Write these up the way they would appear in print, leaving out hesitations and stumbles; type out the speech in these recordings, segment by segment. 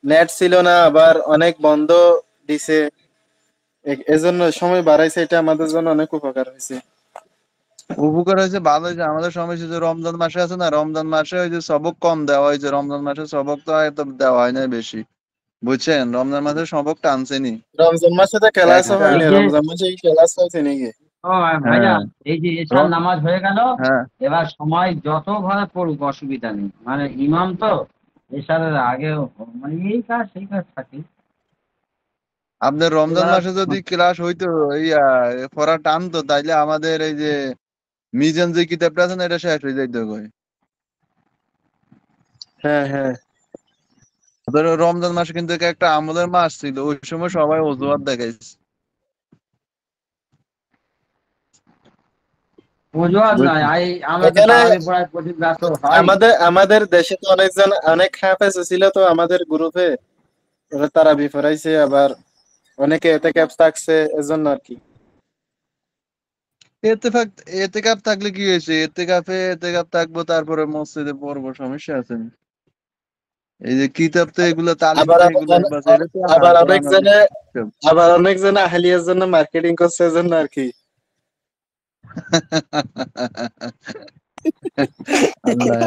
Net ছিল না, আবার অনেক বন্ধ দিছে। এজন্য সময় বাড়াইছে, এটা আমাদের জন্য অনেক উপকার হয়েছে। উপকার হয়েছে, ভালো হয়েছে। আমাদের সময় হয়েছে যে রমজান মাসে আছে না, রমজান মাসে ওই যে সবক কম দেওয়া হয়েছে। রমজান মাসে সবক তো এত দেওয়া হয় না বেশি, বুঝছেন? রমজান মাসে সবক টানছেনি রমজান মাসে তো ক্লাসও একটা। হয় এই না, যে, রমজান মাসে কি ক্লাস হয়েছে নাকি? ও হ্যাঁ, ভাইজান, এই যে এশার র- নামাজ হয়ে গেল। হ্যাঁ, এবার সময় যত ঘরে পড়ুক অসুবিধা নেই, মানে ইমাম তো এশারের আগেও মানে এই কাজ সেই কাজ থাকে। আপনার রমজান এবার আর মাসে যদি ক্লাস হইতো, ইয়া পড়া টানতো, তাইলে আমাদের এই যে মিজান যে কিতাবটা আছে না, এটা শেষ হয়ে যাইতো কই। হ্যাঁ, হ্যাঁ। ধরো রমজান মাসে কিন্তু একটা আমলের মাস ছিল, ওই সময় সবাই অজুহাত দেখাইছে, অজুহাত নয়, বুঝছেন? আমরা তো এখানে তারাবি পড়ায় প্রতি ব্যস্ত হয়। আমাদের আমাদের দেশে তো অনেকজন, অনেক হাফেজ ছিল তো আমাদের গ্রুপে। ওরা তারাবি পড়াইছে, আবার অনেকে এতেকাফ থাকছে, এজন্য আর কি। এতেফাক এতেকাপ থাকলে কি হয়েছে? এতেকাপ থাকবো, তারপরে মসজিদে পড়বো, সমস্যা আছে না? এই যে কিতাব তো এগুলো তালিম আবার তো আবার এগুলো বাস, এটা তো আবার কোরআন হাদিস অনেকজনে সব। আবার অনেকজনে আহলিয়ার জন্য মার্কেটিং করছে, এজন্য আর কি। আল্লাহ।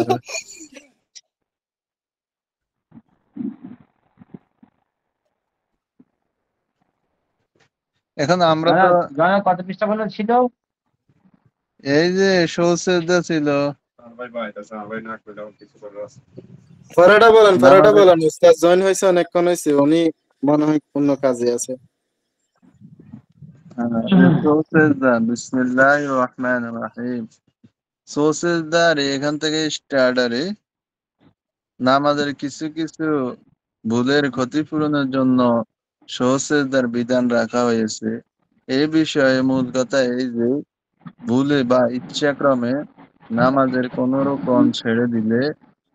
এখন আমরা মানে তো জনের কত পৃষ্ঠা বলে ছিল? এই যে সৌসেদা ছিল পরোটা নামাজের। বলেন, উস্তাদ জয়েন হয়েছে, অনেকক্ষণ হয়েছে, উনি মনে হয় অন্য কাজে আছে। সৌসেদা, বিসমিল্লাহির রহমানির রহিম। সৌসেদা রে, এখান থেকে স্টার্ট আরে নামাজের কিছু কিছু ভুলের ক্ষতিপূরণের জন্য সহসেজদার বিধান রাখা হয়েছে। এ বিষয়ে মূল কথা এই যে, ভুলে বা ইচ্ছাক্রমে নামাজের কোন রকম ছেড়ে দিলে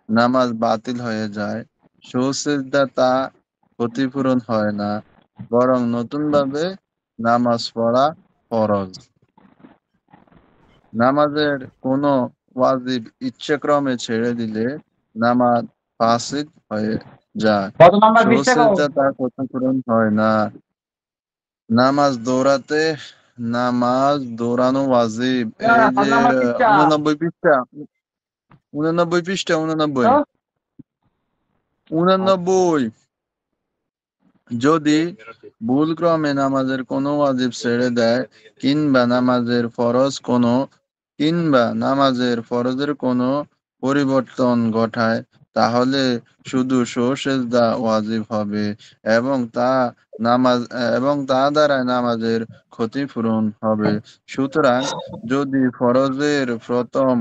নামাজ বাতিল হয়ে যায়। সহসেজদা তা ক্ষতিপূরণ হয় না, বরং নতুনভাবে নামাজ পড়া ফরজ। নামাজের কোনো ওয়াজিব ইচ্ছাক্রমে ছেড়ে দিলে নামাজ ফাসিদ হয়ে যায়। কত নাম্বার পৃষ্ঠা গো? সহজে তার ক্ষতিপূরণ হয় না। নামাজ দৌড়াতে নামাজ দৌড়ানো ওয়াজিব। এই কত যে নাম্বার পৃষ্ঠা? 89 পৃষ্ঠা, 89 পৃষ্ঠা, 89, তো 89। যদি ভুলক্রমে নামাজের কোনো ওয়াজিব ছেড়ে দেয়, কিংবা নামাজের ফরজ কোনো কিংবা নামাজের ফরজের কোনো পরিবর্তন ঘটায়, তাহলে শুধু সেজদা ওয়াজিব হবে এবং নামাজ তা দ্বারা নামাজের ক্ষতিপূরণ হবে। সুতরাং যদি ফরজের প্রথম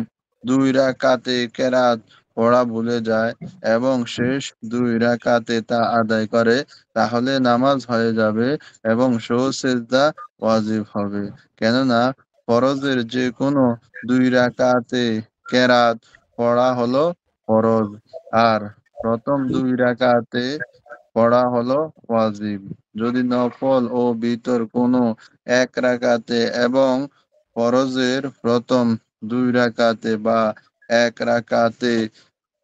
2 রাকাতে কেরাত পড়া ভুলে যায় এবং শেষ 2 রাকাতে তা আদায় করে, তাহলে নামাজ হয়ে যাবে এবং সেজদা ওয়াজিব হবে। কেননা ফরজের যে কোনো 2 রাকাতে কেরাত পড়া হলো ফরজ, আর প্রথম 2 রাকাতে পড়া হলো ওয়াজিব। যদি নফল ও ভিতর কোনো 1 রাকাতে এবং ফরজের প্রথম 2 রাকাতে বা 1 রাকাতে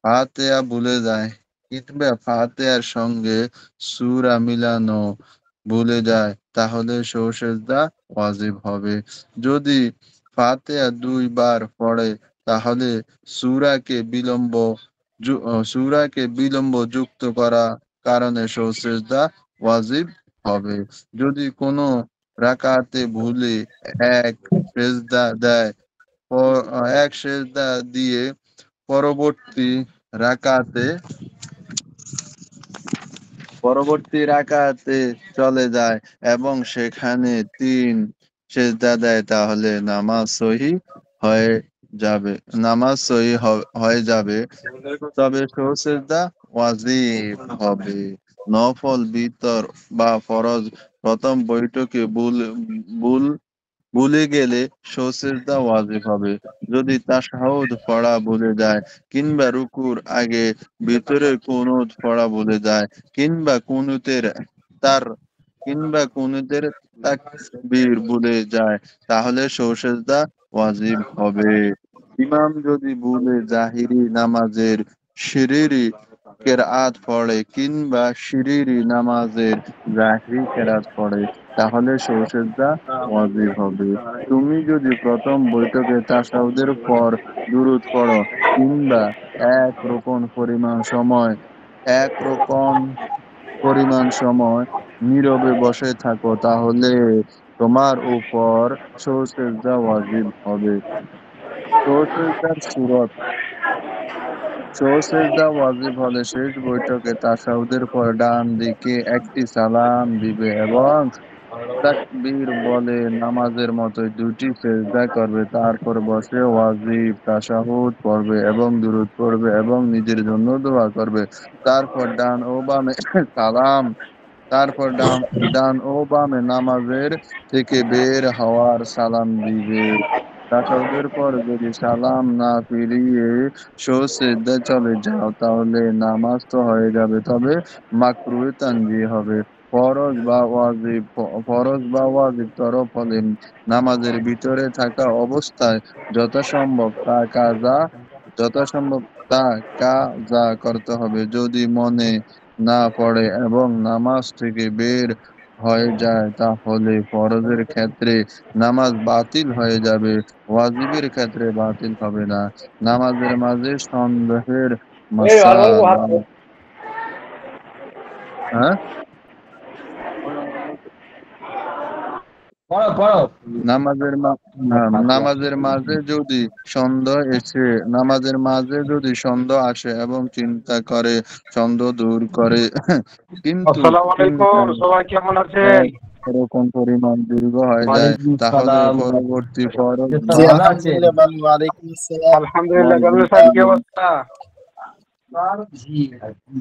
ফাতিহা ভুলে যায়, কিংবা ফাতিহার সঙ্গে সূরা মিলানো ভুলে যায়, তাহলে সেজদা ওয়াজিব হবে। যদি ফাতিহা 2 বার পড়ে, তাহলে সূরাকে বিলম্ব সূরাকে বিলম্ব যুক্ত করা কারণে সেজদা ওয়াজিব হবে। যদি কোনো রাকাতে ভুলে এক সেজদা দেয়, এক সেজদা দিয়ে পরবর্তী রাকাতে চলে যায় এবং সেখানে 3 সেজদা দেয়, তাহলে হয়ে নামাজ হয়ে যাবে। তবে সেজদা ওয়াজিব হবে। নফল, বিতর বা ফরজ প্রথম বৈঠকে ভুল ভুলে গেলে সেজদা ওয়াজিব হবে। যদি তাশাহুদ পড়া ভুলে যায়, কিংবা রুকুর আগে ভিতরে কুনুত পড়া ভুলে যায়, কিংবা কুনুতের তার কুনুতের তাকবীর ভুলে যায়, তাহলে সেজদা ওয়াজিব হবে। ইমাম যদি ভুলে জাহিরি নামাজের সিররি কেরাত পড়ে কিংবা শিরিরি নামাজের জাহরি কেরাত পড়ে তাহলে সৌসেজদা ওয়াজিব হবে। তুমি যদি প্রথম বৈঠকে তাশাহুদের পর দুরূদ পড়ো কিংবা এক রোকন পরিমাণ সময় এক রোকন পরিমাণ সময় নীরবে বসে থাকো তাহলে তোমার উপর সৌসেজদা ওয়াজিব হবে। সৌসেজদার সুরত সেজদা ওয়াজিব হলে শেষ বৈঠকে তাশাহুদের পর ডান দিকে একটি সালাম দিবে এবং তাকবীর বলে নামাজের মতোই দুটি সেজদা করবে, তারপর বসে ওয়াজিব তাশাহুদ পড়বে এবং দুরূদ পড়বে এবং নিজের জন্য দোয়া করবে। তারপর ডান ও বামে সালাম তারপর ডান ও বামে নামাজের থেকে বের হওয়ার সালাম দিবে। তাশাহুদের পর যদি সালাম না ফিরিয়ে সেজদায় চলে যাও তাহলে নামাজ তো হয়ে যাবে, তবে মাকরুহে তানজিহ হবে। ফরজ বা ওয়াজিব তরফ হলে নামাজের ভিতরে থাকা অবস্থায় যথাসম্ভব যথাসম্ভব তা কাজা করতে হবে। যদি মনে না পড়ে এবং নামাজ থেকে বের হয়ে যায় তাহলে ফরজের ক্ষেত্রে নামাজ বাতিল হয়ে যাবে, ওয়াজিবের ক্ষেত্রে বাতিল হবে না। নামাজের মাঝে সন্দেহের মাসালা হ্যাঁ পড়ো পড়ো। নামাজের মাঝে যদি সন্দেহ আসে এবং চিন্তা করে সন্দেহ দূর করে কিন্তু আসসালামু চিন্তা আলাইকুম, সবাই কেমন আছেন? এরকম পরিমাণ দীর্ঘ হয়ে যায় ওয়ালাইকুম তাহলে আসসালাম। পরবর্তী ফরজ জি বা ভালো আছেন? আলহামদুলিল্লাহ ভালো, ওয়ালাইকুম আসসালাম। আলহামদুলিল্লাহ। ওয়াজিব কামরুল সাহেব, কি অবস্থা? জি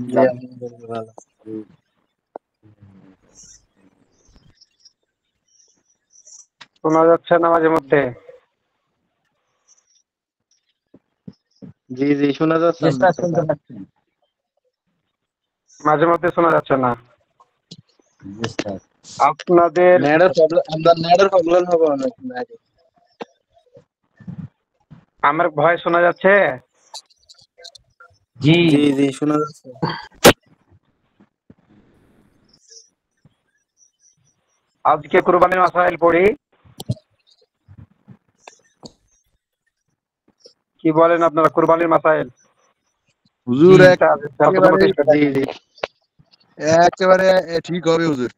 জি আলহামদুলিল্লাহ ভালো। শোনা যাচ্ছে না মাঝে মধ্যে? জি জি শোনা যাচ্ছে চেষ্টা আপনার কথা। শুনতে পাচ্ছেন? মাঝে মধ্যে শোনা যাচ্ছে না চেষ্টা। আপনাদের। নেটের প্রবলেম, আপনার নেটের প্রবলেম হবে অনেক আগে। আমার ভয়েস শোনা যাচ্ছে? জি জি জি শোনা যাচ্ছে। আজকে কুরবানির মাসাইল পড়ি, কি বলেন আপনারা? কুরবানির মাসাইল হুজুর একেবারে জি জি একেবারে ঠিক হবে হুজুর।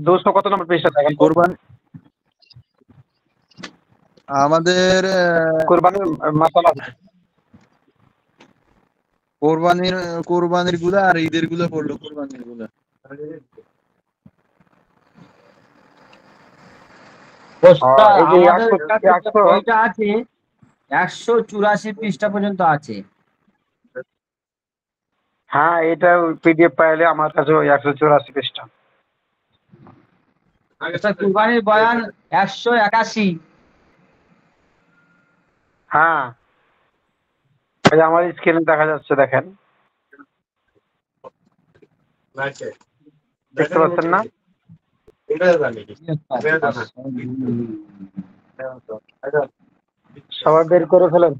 200 কত নম্বর পৃষ্ঠা দেখেন তো? কোরবানি আমাদের কুরবানির মাসালা। কোরবানির কোরবানির গুলা আর ঈদের গুলা পড়লো কোরবানির গুলা। পোস্টটা এই যে আমাদের 100 বইটা আছে 184 পৃষ্ঠা পর্যন্ত আছে। হ্যাঁ, এটা পিডিএফ পাইলে আমার কাছে 184 পৃষ্ঠা। আচ্ছা, কুরবানির বয়ান 181। হ্যাঁ, এই যে আমার স্ক্রিনে দেখা যাচ্ছে, দেখেন, দেখতে পাচ্ছেন না? সবাই বের করে ফেলেন।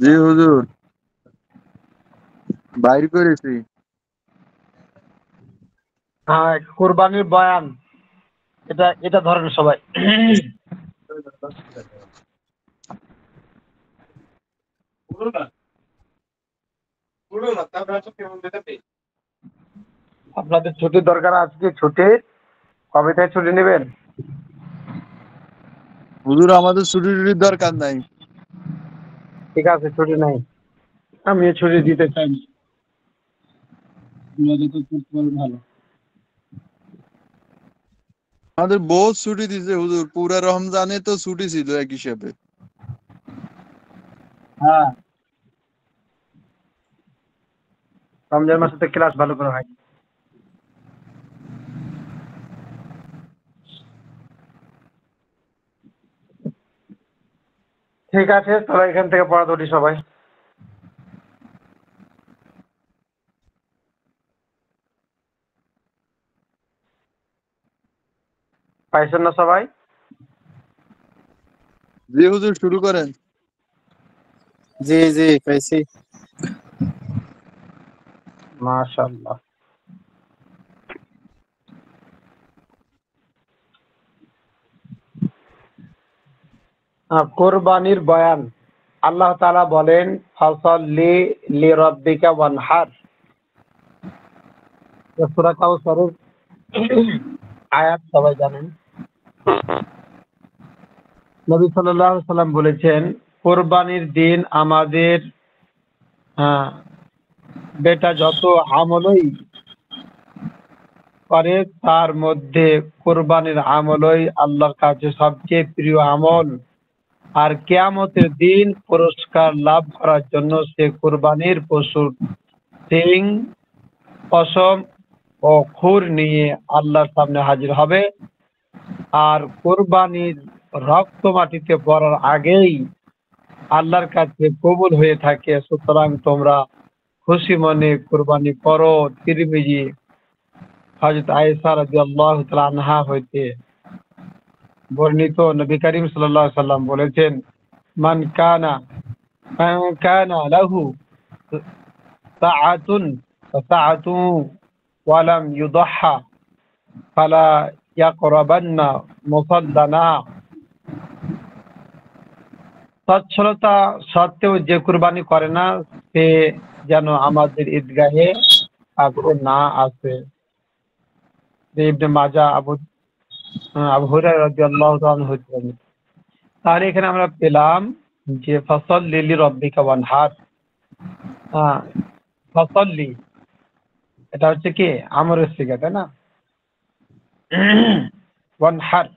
জি হুজুর বাইর করেছি। হ্যাঁ, কুরবানির বয়ান, এটা এটা ধরেন সবাই। আপনাদের ছুটির দরকার, আজকে ছুটি, কবে থেকে ছুটি নেবেন? হুজুর আমাদের ছুটি টুটির দরকার নাই। ঠিক আছে, ছুটি নাই, আমি ছুটি দিতে চাই না। ভালো। আমাদের বহুত ছুটি দিছে হুজুর, পুরা রমজানে তো ছুটি ছিল এক হিসেবে। হ্যাঁ, রমজান মাসে তো ক্লাস ভালো করে হয়। ঠিক আছে, তাহলে এখান থেকে পড়া ধরি সবাই। পাইছেন না সবাই? জি হুজুর, শুরু করেন। জি জি পাইছি। মাশাআল্লাহ। কোরবানির বয়ান। আল্লাহ তাআলা বলেন, ফাসাল্লি লিরাব্বিকা ওয়ানহার। সূরা কাউসারের আয়াত সবাই জানেন। নবী সাল্লাল্লাহু আলাইহি সাল্লাম বলেছেন, কোরবানির দিন আমাদের আহ, বেটা যত আমলই করে তার মধ্যে কোরবানির আমলই আল্লাহর কাছে সবচেয়ে প্রিয় আমল। আর কিয়ামতের দিন পুরস্কার লাভ করার জন্য সে কোরবানির পশুর শিং, পশম ও খুর নিয়ে আল্লাহর সামনে হাজির হবে। আর কোরবানির রক্ত মাটিতে পড়ার আগেই আল্লাহর কাছে কবুল হয়ে থাকে। সুতরাং তোমরা খুশি মনে কোরবানি করো। তিরমিজি হযরত আয়েশা রাদিয়াল্লাহু তাআলা আনহা হইতে বর্ণিত, নবী করিম সাল্লাল্লাহু আলাইহি সাল্লাম বলেছেন, মান কানা লাহু সাআতুন ফাসাআতু ওয়া লাম ইউদহা ফালা ইয়াকরাবান্না মুসাল্লানা। সচ্ছলতা সত্ত্বেও যে কুরবানি করে না সে যেন আমাদের ঈদগাহে আগে না আসে। ইবনে মাজাহ, আবু হুরায়রা রাদিয়াল্লাহু তাআলা আনহু হতে বর্ণিত। তাহলে এখানে আমরা পেলাম যে ফাসাল্লি লিরাব্বিকা ওয়ানহার। ফাসাল্লি এটা হচ্ছে কি আমরের সিগা, তাই না? ওয়ানহার,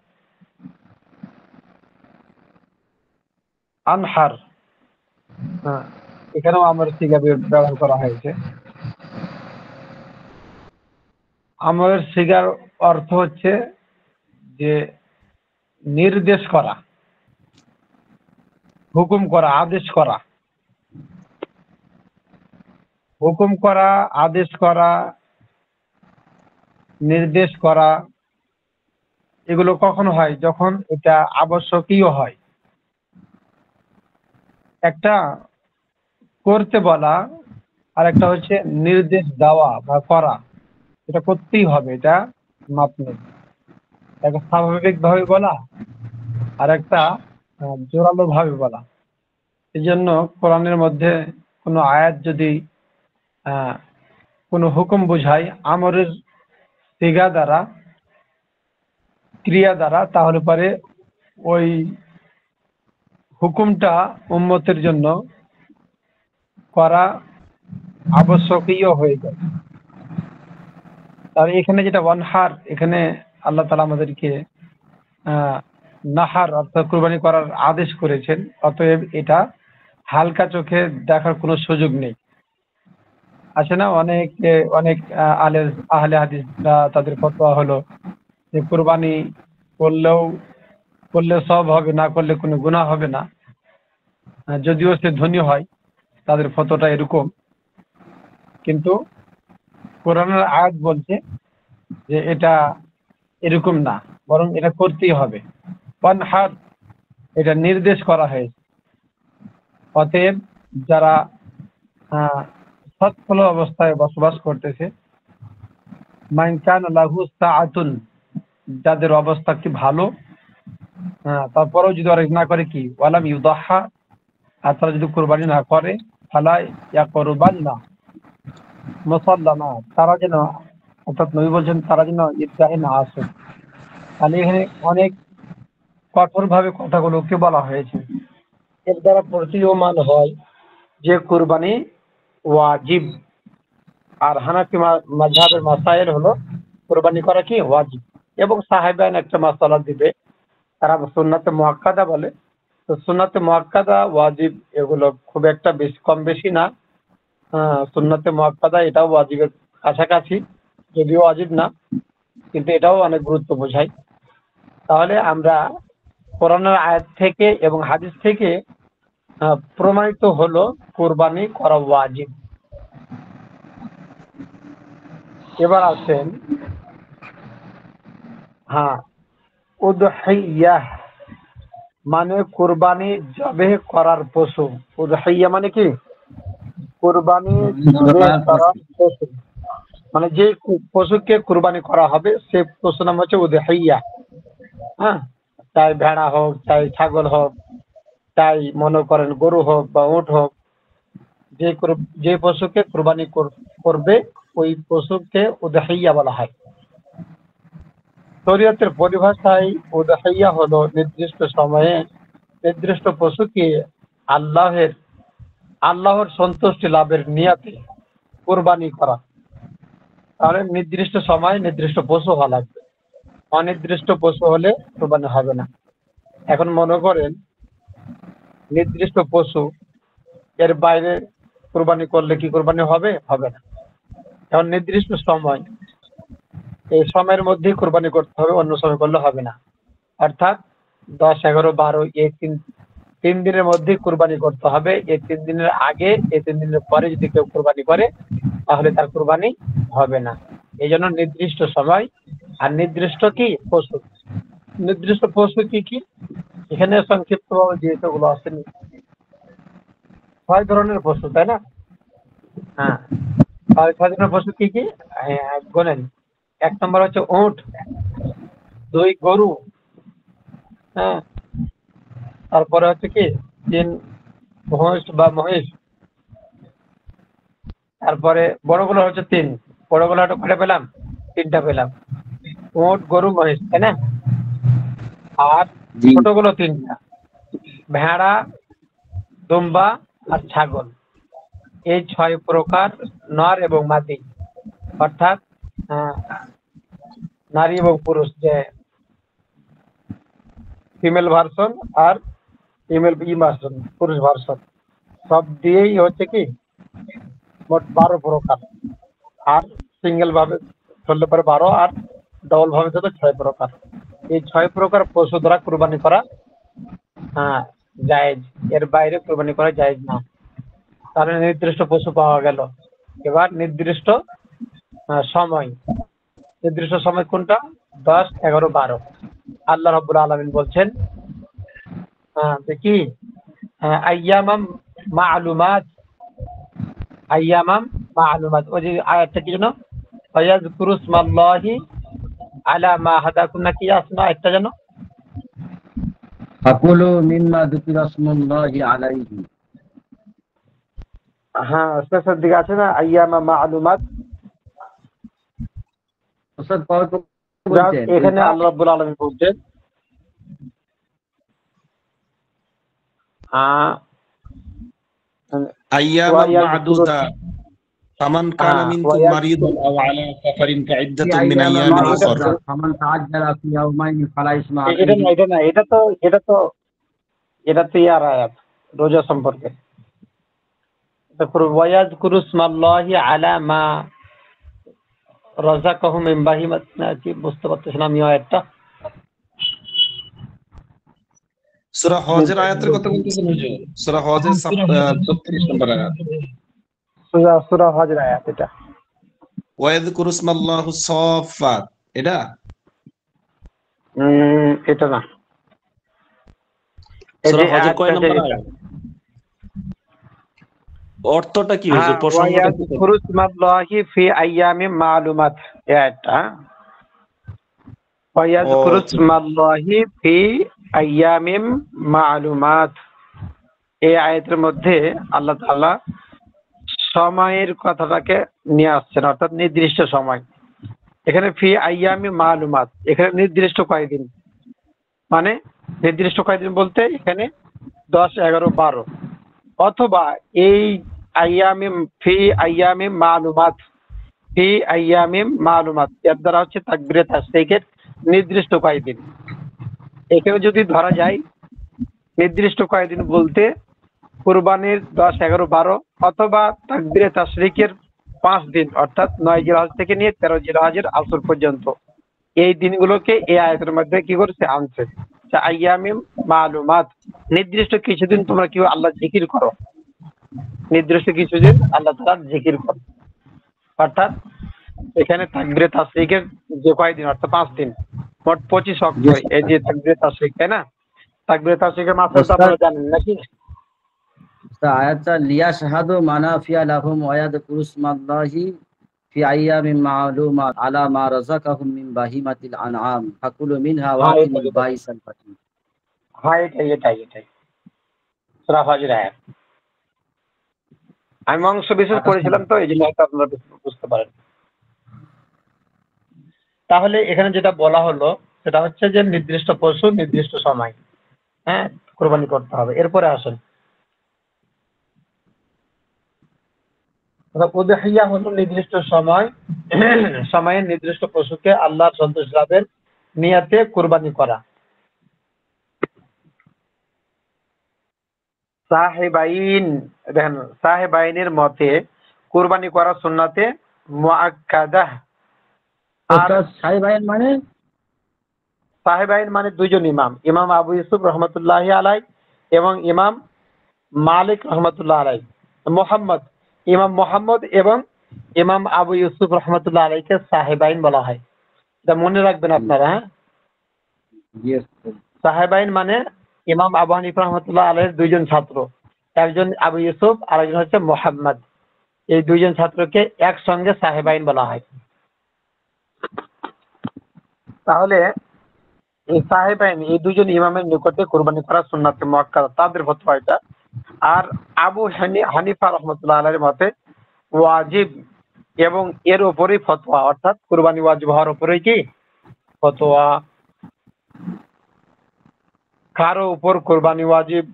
আনহার, হ্যাঁ, এখানেও আমরের সিগা ব্যবহার করা হয়েছে। আমরের সিগার অর্থ হচ্ছে যে নির্দেশ করা, হুকুম করা, আদেশ করা। হুকুম করা, আদেশ করা, নির্দেশ করা, এগুলো কখন হয়? যখন এটা আবশ্যকীয় হয়। একটা করতে বলা আর একটা হচ্ছে নির্দেশ দেওয়া বা করা, এটা করতেই হবে, এটা মাপ নেই। একটা স্বাভাবিক ভাবে বলা আর একটা জোরালো ভাবে বলা। এই জন্য কোরআনের মধ্যে কোনো আয়াত যদি আহ, কোনো হুকুম বোঝায় আমরের সিগা দ্বারা, ক্রিয়া দ্বারা, তাহলে পরে ওই হুকুমটা উম্মতের জন্য করা আবশ্যকীয় হয়ে যায়। আর এখানে যেটা ওয়ানহার, এখানে আল্লাহ তাআলা আমাদেরকে নাহার অর্থাৎ কুরবানি করার আদেশ করেছেন। অতএব এটা হালকা চোখে দেখার কোনো সুযোগ নেই। আছে না অনেক অনেক আহলে হাদিসরা তাদের ফতোয়া হলো যে কুরবানি করলে সব হবে, না করলে কোনো গুনাহ হবে না। যদিও সে ধনী হয়, তাদের ফতোয়াটা এরকম। কিন্তু কোরআনের আয়াত বলছে যে এটা এরকম না, বরং এটা করতেই হবে। ওয়ানহার, এটা নির্দেশ করা হয়েছে। অতএব যারা সচ্ছল অবস্থায় বসবাস করতেছে, মান কানা লাহু সাআতুন, যাদের অবস্থা কি ভালো, তারপরেও যদি ওরা না করে কি ওয়ালাম ইউদাহা, আর তারা যদি কুরবানি না করে, ফালা ইয়াকরবান্না মুসাল্লানা, তারা যেন, অর্থাৎ নবী বলছেন তারা যেন ঈদগাহে না আসে। তাহলে এখানে অনেক কঠোর ভাবে কথাগুলোকে বলা হয়েছে। এর দ্বারা প্রতীয়মান হয় যে কুরবানি ওয়াজিব। আর হানাফি মাযহাবের মাসাইল হলো কুরবানি করা কি ওয়াজিব। এবং সাহাবায়ন একটা মাসালা দিবে, তারা সুন্নাতে মুআক্কাদা বলে। তো সুন্নাতে মুআক্কাদা, ওয়াজিব এগুলো খুব একটা বেশি কম বেশি না। সুন্নাতে মুআক্কাদা এটাও ওয়াজিবের কাছাকাছি, যদিও ওয়াজিব না, কিন্তু এটাও অনেক গুরুত্ব বোঝায়। তাহলে আমরা কোরআনের আয়াত থেকে এবং হাদিস থেকে প্রমাণিত হলো কুরবানি করা ওয়াজিব। এবার আসেন উদহিয়াহ। মানে কুরবানি জবে করার পশু। উযহিয়া মানে কি? কুরবানি জবে করার পশু। মানে যে পশুকে কুরবানি করা হবে সে পশুর নাম হচ্ছে উযহিয়া। হ্যাঁ, চাই ভেড়া হোক, চাই ছাগল হোক, চাই মনে করেন গরু হোক বা উট হোক, যে পশুকে কুরবানি করবে ওই পশুকে উযহিয়া বলা হয়। শরীয়তের পরিভাষায় উযহিয়া হলো নির্দিষ্ট সময়ে নির্দিষ্ট পশুকে আল্লাহর সন্তুষ্টি লাভের নিয়তে কুরবানি করা। তাহলে নির্দিষ্ট সময় নির্দিষ্ট পশু হওয়া লাগবে, অনির্দিষ্ট পশু হলে কুরবানি হবে না। এখন মনে করেন নির্দিষ্ট পশু, এর বাইরে কুরবানি করলে কি কুরবানি হবে? হবে না। এখন নির্দিষ্ট সময়, এই সময়ের মধ্যেই কুরবানি করতে হবে, অন্য সময় করলে হবে না। অর্থাৎ 10, 11, 12 এই তিন দিনের মধ্যেই কুরবানি করতে হবে। এই 3 দিনের আগে, এই 3 দিনের পরে যদি কেউ কুরবানি করে তাহলে তার কুরবানি হবে না। এই জন্য নির্দিষ্ট সময় আর নির্দিষ্ট কি পশু। নির্দিষ্ট পশু কি কি এখানে সংক্ষিপ্ত ভাবে যেহেতু ওগুলো আসেনি, 6 ধরনের পশু, তাই না? হ্যাঁ, 6 ধরনের পশু কি কি বলেন। 1 নম্বর হচ্ছে উট, 2 গরু, হ্যাঁ, তারপরে হচ্ছে কি 3 মহিষ বা মহিষ, তারপরে বড়গুলো হচ্ছে 3, বড়গুলো একটা করে পেলাম, 3টা পেলাম, উট গরু মহিষ, তাই না? আর জি। ছোটগুলো 3টা, ভেড়া, দুম্বা আর ছাগল। এই 6 প্রকার নর এবং মাদি, অর্থাৎ নারী এবং পুরুষ, যে ফিমেল ভার্সন আর ফিমেল ভার্সন, পুরুষ ভার্সন, সব দিয়েই হচ্ছে কি মোট 12 প্রকার। আর সিঙ্গেল ভাবে ধরলে পরে 12, আর ডবল ভাবে ধরলে 6 প্রকার। এই 6 প্রকার পশু দ্বারা কুরবানি করা জায়েজ, এর বাইরে কুরবানি করা জায়েজ না। তাহলে নির্দিষ্ট পশু পাওয়া গেল। এবার নির্দিষ্ট সময়, নির্দিষ্ট সময় কোনটা? 10, 11, 12। আল্লাহ রাব্বুল আলামিন বলছেন যে কি আইয়ামাম মা'লুমাত, আইয়ামাম মা'লুমাত। ওই যে আয়াতটা কি জানো, ওয়ায়াযকুরু ইসমাল্লাহি আলা মা হাদাকুম, নাকি আসনা একটা জানো? ফাকুলু মিম্মা যুকিরা ইসমুল্লাহি আলাইহি। হ্যাঁ, শেষের দিকে আছে না আইয়ামাম মা'লুমাত। ওস্তাদ কত বলছেন? এখানে আল্লাহ রাব্বুল আলামিন বলছেন أياما معدودة فمن كان منكم مريضا أو على سفر فعدة من أيام أخر. ফামান তাআজ্জালা ফি ইয়াওমাইনি ফালা ইসমা এটা না, এটা তো ইয়ার আয়াত রোজা সম্পর্কে। তারপর ওয়ায়াযকুরু ইসমাল্লাহি আলা মা রাযাকাহুম মিন বাহিমাত, কি বুঝতে পারতেছ না আমি আয়াতটা? সূরা হজের আয়াতের কথা বলতেছেন হুজুর? সূরা হজের 36 নম্বর আয়াত। সূরা হজের আয়াত এটা। ওয়াযকুরু ইসমাল্লাহু সাফফাত, এটা এটা না। সূরা হজের কয় নম্বর আয়াত? অর্থটা কি হুজুর? প্রসঙ্গটা কি? ওয়ায়াযকুরু ইসমাল্লাহি ফি আইয়ামিম মা'লুমাত, এটা ওয়ায়াযকুরু ইসমাল্লাহি ফি আইয়ামিম মা'লুমাত। এই আয়াতের মধ্যে আল্লাহ তাআলা সময়ের কথাটাকে নিয়ে আসছেন, অর্থাৎ নির্দিষ্ট সময়। এখানে ফি আইয়ামি মা'লুমাত, এখানে নির্দিষ্ট কয়দিন, মানে নির্দিষ্ট কয়দিন বলতে এখানে 10, 11, 12, অথবা এই ফি আইয়ামি মা'লুমাত, ফি আইয়ামি মা'লুমাত এর দ্বারা হচ্ছে তাকবীরে তাশরীকের নির্দিষ্ট কয়দিন। এখানে যদি ধরা যায় নির্দিষ্ট কয়দিন বলতে কুরবানির 10, 11, 12 অথবা তাকবীরে তাশরীকের 5 দিন, অর্থাৎ 9 জিলহজ থেকে নিয়ে 13 জিলহজের আসর পর্যন্ত, এই দিনগুলোকে এই আয়াতের মধ্যে কি করছে? আনছে। আইয়ামিম মা'লুমাত, নির্দিষ্ট কিছুদিন তোমরা কি আল্লাহ জিকির করো, নির্দিষ্ট কিছুদিন আল্লাহ তাআলা জিকির করো। অর্থাৎ এখানে তাকবীরে তাশরীকের যে কয়দিন, অর্থাৎ 5 দিন, মোট 25 ওয়াক্ত। এই যে তাকবীরে তাশরীক, তাই না? তাকবীরে তাশরিকের মাসলা তো ওস্তাদ আপনারা জানেন নাকি? আয়াতটা লিয়াশহাদু মানাফিয়া লাহুম ওয়া ইয়াযকুরু ইসমাল্লাহি ফি আইয়ামিন মা'লুমাত আলা মা রাযাকাহুম মিন বাহিমাতিল আনআম ফাকুলু মিনহা ওয়া হ্যাঁ আতিমুল বাইসাল ফাতিহ। হ্যাঁ এটাই সূরা ফাজির আয়াত। আমি অংশ বিশেষ করেছিলাম তো এই জন্য হয়তো আপনারা বুঝতে পারেন। তাহলে এখানে যেটা বলা হলো সেটা হচ্ছে যে নির্দিষ্ট পশু নির্দিষ্ট সময় হ্যাঁ কোরবানি করতে হবে। এরপরে আসেন উযহিয়া হলো নির্দিষ্ট সময়ে নির্দিষ্ট পশুকে আল্লাহর সন্তুষ্ট লাভের নিয়তে কোরবানি করা। সাহেবাইনের মতে কোরবানি করা সুন্নাতে মুআক্কাদাহ। আর ওস্তাদ সাহেবাইন মানে সাহেবাইন মানে দুইজন ইমাম আবু ইউসুফ রহমতুল্লাহি আলাই এবং ইমাম মালিক রহমতুল্লাহ আলাই। ইমাম মোহাম্মদ এবং ইমাম আবু ইউসুফ রহমতুল্লাহ আলাইকে সাহেবাইন বলা হয়। এটা মনে রাখবেন আপনারা। হ্যাঁ, সাহেবাইন মানে ইমাম আবু হানিফা রহমতুল্লাহ আলাইয়ের দুইজন ছাত্র, একজন আবু ইউসুফ আর একজন হচ্ছে মোহাম্মদ। এই দুইজন ছাত্রকে একসঙ্গে সাহেবাইন বলা হয়। তাহলে এই সাহেবাইন এই দুজন ইমামের নিকটে কোরবানি করা সুন্নাতে মুআক্কাদা, তাদের ফতোয়া এটা। আর আবু হানিফা রহমতুল্লাহ আলাইহির মতে ওয়াজিব এবং এর উপরই ফতোয়া, অর্থাৎ কুরবানি ওয়াজিব হওয়ার উপরেই কি ফতোয়া। কারো উপর কুরবানি ওয়াজিব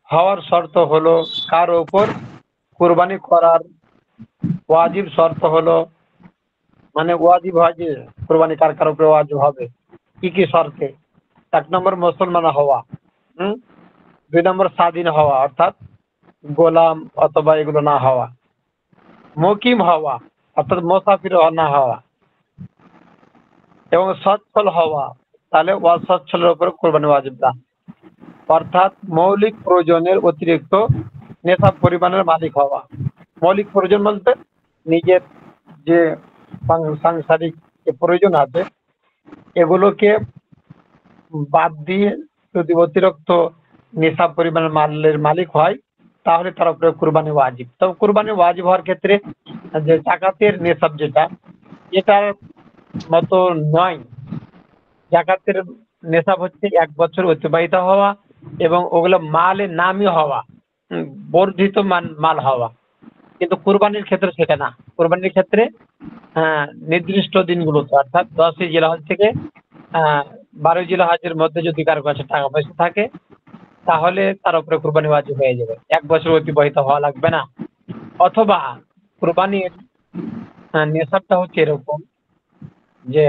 হওয়ার শর্ত হলো, কারো উপর কুরবানি করার ওয়াজিব শর্ত হলো, মানে ওয়াজিব হয় যে কুরবানি কার কার উপরে ওয়াজিব হবে, কি কি শর্তে? 1 নম্বর মুসলমান হওয়া, 2 নম্বর স্বাধীন হওয়া অর্থাৎ গোলাম অথবা এগুলো না হওয়া, মুকিম হওয়া অর্থাৎ মুসাফির না হওয়া, এবং সচ্ছল হওয়া। তাহলে অসচ্ছলের উপর কোরবানি ওয়াজিব না, অর্থাৎ মৌলিক প্রয়োজনের অতিরিক্ত নেশাব পরিমাণের মালিক হওয়া। মৌলিক প্রয়োজন বলতে নিজের যে সাংসারিক যে প্রয়োজন আছে এগুলোকে বাদ দিয়ে যদি অতিরিক্ত নেশাব পরিমাণের মালের মালিক হয় তাহলে তার উপরে কুরবানি ওয়াজিব। তবে কুরবানি ওয়াজিব হওয়ার ক্ষেত্রে যে জাকাতের নেশাব যেটা, এটার মতো নয়। জাকাতের নেশাব হচ্ছে 1 বছর অতিবাহিত হওয়া এবং ওগুলো মালের নামই হওয়া, বর্ধিত মাল হওয়া। কিন্তু কুরবানির ক্ষেত্রে সেটা না। কুরবানির ক্ষেত্রে নির্দিষ্ট দিনগুলোতে অর্থাৎ 10ই জিলহজ থেকে 12ই জিলহজের মধ্যে যদি কারো কাছে টাকা পয়সা থাকে তাহলে তার উপরে কুরবানি ওয়াজিব হয়ে যাবে, 1 বছর অতিবাহিত হওয়া লাগবে না। অথবা কুরবানির নেশাবটা হচ্ছে এরকম যে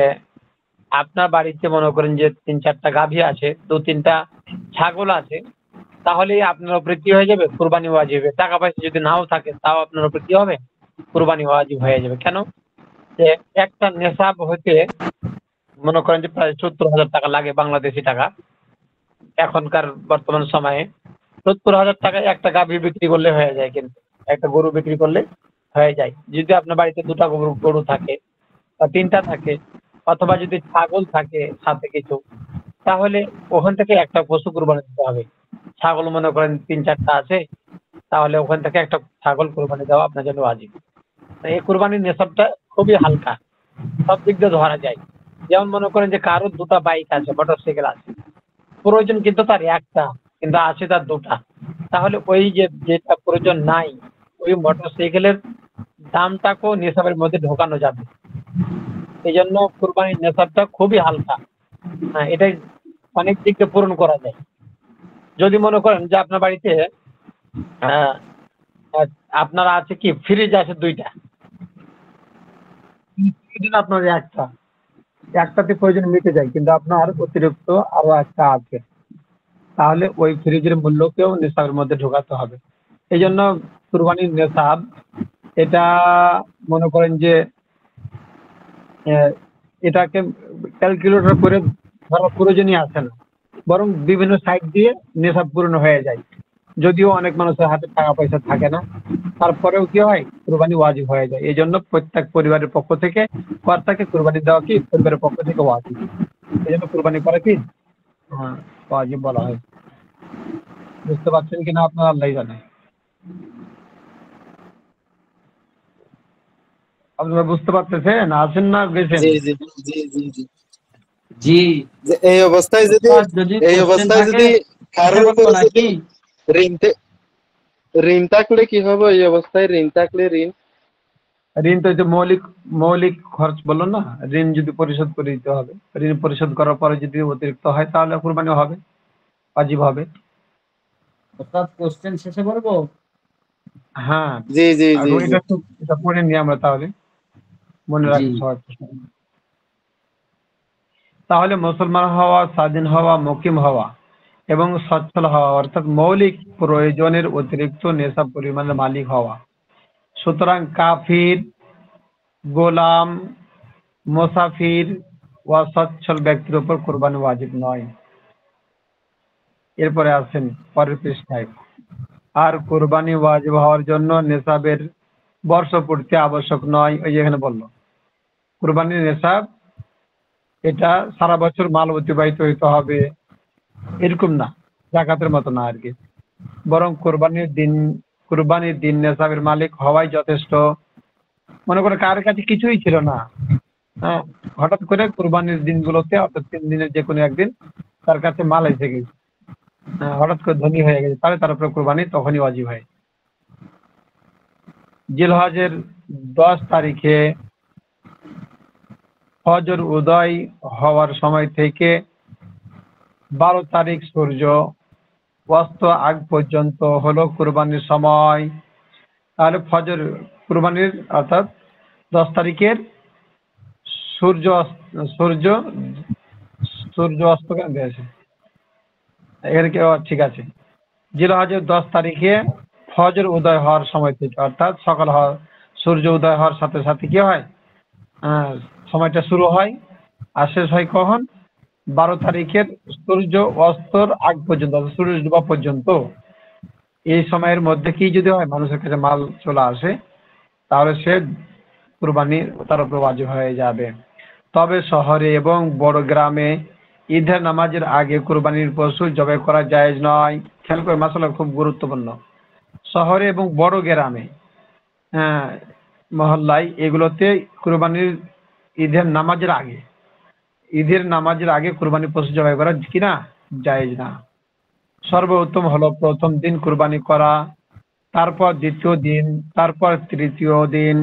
আপনার বাড়িতে মনে করেন যে 3-4টা গাভী আছে, 2-3টা ছাগল আছে, তাহলে আপনার উপরে কি হয়ে যাবে কুরবানি ওয়াজিব। টাকা পয়সা যদি নাও থাকে তাও আপনার উপরে কি হবে কুরবানি ওয়াজিব হয়ে যাবে। কেন? যে একটা নেশাব হতে মনে করেন যে প্রায় 70,000 টাকা লাগে বাংলাদেশি টাকা। এখনকার বর্তমান সময়ে 70,000 টাকায় একটা গাভী বিক্রি করলে হয়ে যায়, কিন্তু একটা গরু বিক্রি করলে হয়ে যায়। যদি আপনার বাড়িতে 2টা গরু থাকে বা 3টা থাকে অথবা যদি ছাগল থাকে সাথে কিছু, তাহলে ওখান থেকে একটা পশু কুরবানি দিতে হবে। ছাগল মনে করেন 3-4টা আছে, তাহলে ওখান থেকে একটা ছাগল কুরবানি দেওয়া আপনার জন্য ওয়াজিব। এই কুরবানির নেশাবটা খুবই হালকা, সব দিক দিয়ে ধরা যায়। যেমন মনে করেন যে কারো 2টা বাইক আছে, মোটরসাইকেল আছে, প্রয়োজন কিন্তু তার একটা, কিন্তু আছে তার 2টা, তাহলে ওই যেটা প্রয়োজন নাই ওই মোটরসাইকেলের দামটাকেও নেশাবের মধ্যে ঢোকানো যাবে। এই জন্য কুরবানির নেশাবটা খুবই হালকা। এটাই অনেক দিক দিয়ে পূরণ করা যায়। যদি মনে করেন যে আপনার বাড়িতে আপনার আছে কি ফ্রিজ আছে 2টা, আপনার একটাতে প্রয়োজন মিটে যায়, কিন্তু আপনার অতিরিক্ত আরো একটা আছে, তাহলে ওই ফ্রিজের মূল্যকেও নেশাবের মধ্যে ঢোকাতে হবে। এই জন্য কুরবানির নেশাব এটা মনে করেন যে এটাকে ক্যালকুলেটর করে ধরা প্রয়োজনই আসে না, বরং বিভিন্ন সাইট দিয়ে নেশাব পূরণ হয়ে যায়। যদিও অনেক মানুষের হাতে টাকা পয়সা থাকে না, তারপরেও কি হয় কুরবানি ওয়াজিব হয়ে যায়। এই জন্য প্রত্যেক পরিবারের পক্ষ থেকে কর্তাকে কুরবানি দেওয়া কি পরিবারের পক্ষ থেকে ওয়াজিব। এই জন্য কুরবানি করা কি ওয়াজিব বলা হয়। বুঝতে পারছেন কিনা আপনারা আল্লাহ জানে। আপনারা বুঝতে পারতেছেন, আছেন না গেছেন? জি জি জি জি জি। জি যে এই অবস্থায় যদি উস্তাদ, যদি কোশ্চেন থাকে কারোর করবো উপরে যদি নাকি? ঋণ ঋণ থাকলে কি হবে? এই অবস্থায় ঋণ থাকলে ঋণ তো হচ্ছে মৌলিক মৌলিক খরচ বললো না, ঋণ যদি পরিশোধ করে দিতে হবে। ঋণ পরিশোধ করার পরে যদি অতিরিক্ত হয় তাহলে কুরবানি হবে, ওয়াজিব হবে। উস্তাদ কোশ্চেন শেষে বলবো। হ্যাঁ, জি জি আর জি জি। এটা পড়ে নিই আমরা, তাহলে মনে জি রাখতে সবাই। তাহলে মুসলমান হওয়া, স্বাধীন হওয়া, মুকিম হওয়া এবং সচ্ছল হওয়া অর্থাৎ মৌলিক প্রয়োজনের অতিরিক্ত নেশা পরিমাণের মালিক হওয়া। সুতরাং কাফির, গোলাম, মুসাফির ও সচ্ছল ব্যক্তির উপর কোরবানি ওয়াজিব নয়। এরপরে আছেন পরের পৃষ্ঠায়। আর কোরবানি ওয়াজিব হওয়ার জন্য নেশাবের বর্ষপূর্তি আবশ্যক নয়। ওই যে এখানে বললো কোরবানির নেশাব এটা সারা বছর মাল অতিবাহিত হইতে হবে এরকম না, জাকাতের মতো না আর কি। বরং কোরবানির দিন নেশাবের মালিক হওয়াই যথেষ্ট। মনে করে কার কাছে কিছুই ছিল না, হ্যাঁ, হঠাৎ করে কোরবানির দিনগুলোতে অর্থাৎ 3 দিনের যে কোনো একদিন তার কাছে মাল এসে গেছে, হঠাৎ করে ধনী হয়ে গেছে, তাহলে তার উপরে কোরবানি তখনই ওয়াজিব হয়। জিলহজের 10 তারিখে ফজর উদয় হওয়ার সময় থেকে 12 তারিখ সূর্য অস্ত আগ পর্যন্ত হলো কুরবানির সময়। তাহলে ফজর কুরবানির অর্থাৎ 10 তারিখের সূর্য সূর্য সূর্য অস্ত কেন দিয়েছে এখানে কি? ঠিক আছে, জিলহজের 10 তারিখে ফজর উদয় হওয়ার সময় থেকে অর্থাৎ সকাল হওয়ার, সূর্য উদয় হওয়ার সাথে সাথে কি হয়, সময়টা শুরু হয় আর শেষ হয় কখন? 12 তারিখের সূর্য অস্তর আগ পর্যন্ত, সূর্য ডুবা পর্যন্ত। এই সময়ের মধ্যে কি যদি হয় মানুষের কাছে মাল চলে আসে, তাহলে সে কুরবানি তার উপর ওয়াজিব হয়ে যাবে। তবে শহরে এবং বড় গ্রামে ঈদের নামাজের আগে কুরবানির পশু জবাই করা জায়েজ নয়। খেয়াল করে, মাসালা খুব গুরুত্বপূর্ণ। শহরে এবং বড় গ্রামে, হ্যাঁ, মহল্লায়, এগুলোতে কুরবানির ঈদের নামাজের আগে কুরবানি পশু জবাই করা কিনা জায়েজ না। সর্বোত্তম হলো প্রথম দিন কুরবানি করা, তারপর দ্বিতীয় দিন, তারপর তৃতীয় দিন।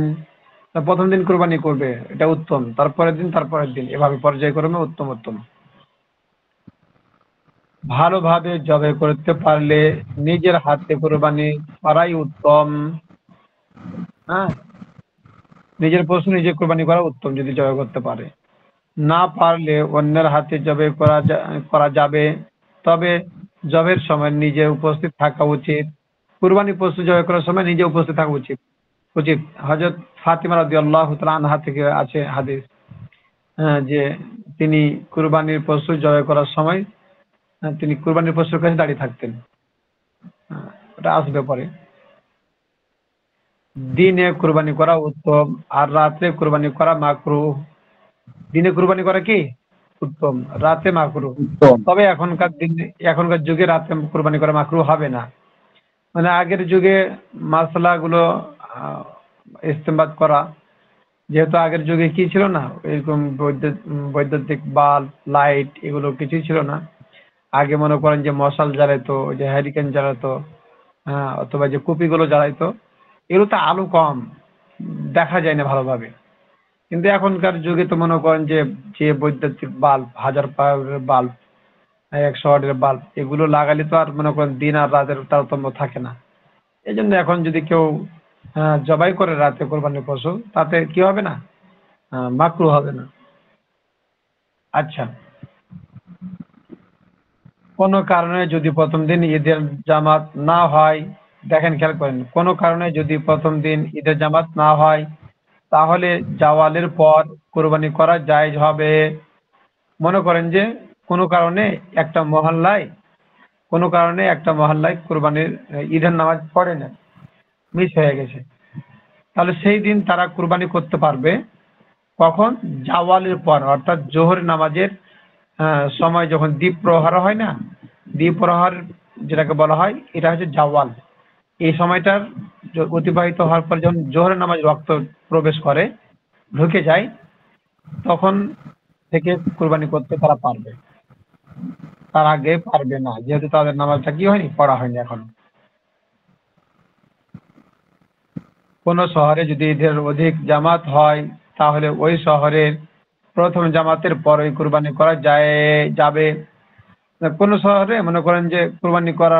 প্রথম দিন কুরবানি করবে, এটা উত্তম, তারপরের দিন, তারপরের দিন, এভাবে পর্যায়ক্রমে উত্তম উত্তম। ভালোভাবে জবাই করতে পারলে নিজের হাতে কুরবানি করাই উত্তম। হ্যাঁ, নিজের পশু নিজে কুরবানি করা উত্তম যদি জবাই করতে পারে। না পারলে অন্যের হাতে জবাই করা যাবে, তবে জবের সময় নিজে উপস্থিত থাকা উচিত। কুরবানি পশু জবাই করার সময় নিজে উপস্থিত থাকা উচিত উচিত হযরত ফাতিমা রাদিয়াল্লাহু তাআলা আনহা থেকে আছে হাদিস, যে তিনি কুরবানির পশু জবাই করার সময় তিনি কুরবানির পশুর কাছে দাঁড়িয়ে থাকতেন। ওটা আসবে পরে। দিনে কুরবানি করা উত্তম আর রাতে কুরবানি করা মাকরুহ। দিনে কুরবানি করা কি উত্তম, রাতে মাকরুহ। তবে এখনকার যুগে রাতে কুরবানি করা মাকরুহ হবে না। মানে আগের যুগে মাসলা গুলো ইস্তেমবাদ করা, যেহেতু আগের যুগে কি ছিল না, এরকম বৈদ্যুতিক বাল্ব, লাইট, এগুলো কিছুই ছিল না। আগে মনে করেন যে মশাল জ্বালাইতো, যে হ্যারিকেন জ্বালাতো, অথবা যে কুপিগুলো জ্বালাইতো, এগুলোতে আলো কম, দেখা যায় না ভালোভাবে। কিন্তু এখনকার যুগে তো মনে করেন যে যে বৈদ্যুতিক বাল্ব, 1000 পাওয়ারের বাল্ব, 100 ওয়াটের বাল্ব, এগুলো লাগালে তো আর মনে করেন দিন আর রাতের তারতম্য থাকে না। এই জন্য এখন যদি কেউ জবাই করে রাতে কোরবানির পশু, তাতে কি হবে না, মাকরুহ হবে না। আচ্ছা, কোনো কারণে যদি প্রথম দিন ঈদের জামাত না হয়, দেখেন খেয়াল করেন, কোনো কারণে যদি প্রথম দিন ঈদের জামাত না হয়, তাহলে জাওয়ালের পর কোরবানি করা জায়েজ হবে। মনে করেন যে কোনো কারণে একটা মহল্লায় কোরবানির ঈদের নামাজ পড়ে না, মিস হয়ে গেছে, তাহলে সেই দিন তারা কোরবানি করতে পারবে কখন? জাওয়ালের পর, অর্থাৎ জোহর নামাজের সময় যখন দ্বীপ প্রহর হয় না, দ্বিপ্রহর যেটাকে বলা হয় এটা হচ্ছে জাওয়াল। এই সময়টার অতিবাহিত হওয়ার পর যখন জোহরের নামাজ রক্ত প্রবেশ করে, ঢুকে যায়, তখন থেকে কুরবানি করতে তারা পারবে। তার আগে পারবে না, যেহেতু তাদের নামাজটা কি হয়নি, পড়া হয়নি এখন। কোন শহরে যদি ঈদের অধিক জামাত হয়, তাহলে ওই শহরের প্রথম জামাতের পরই কুরবানি করা যাবে। কোন শহরে মনে করেন যে কুরবানি করা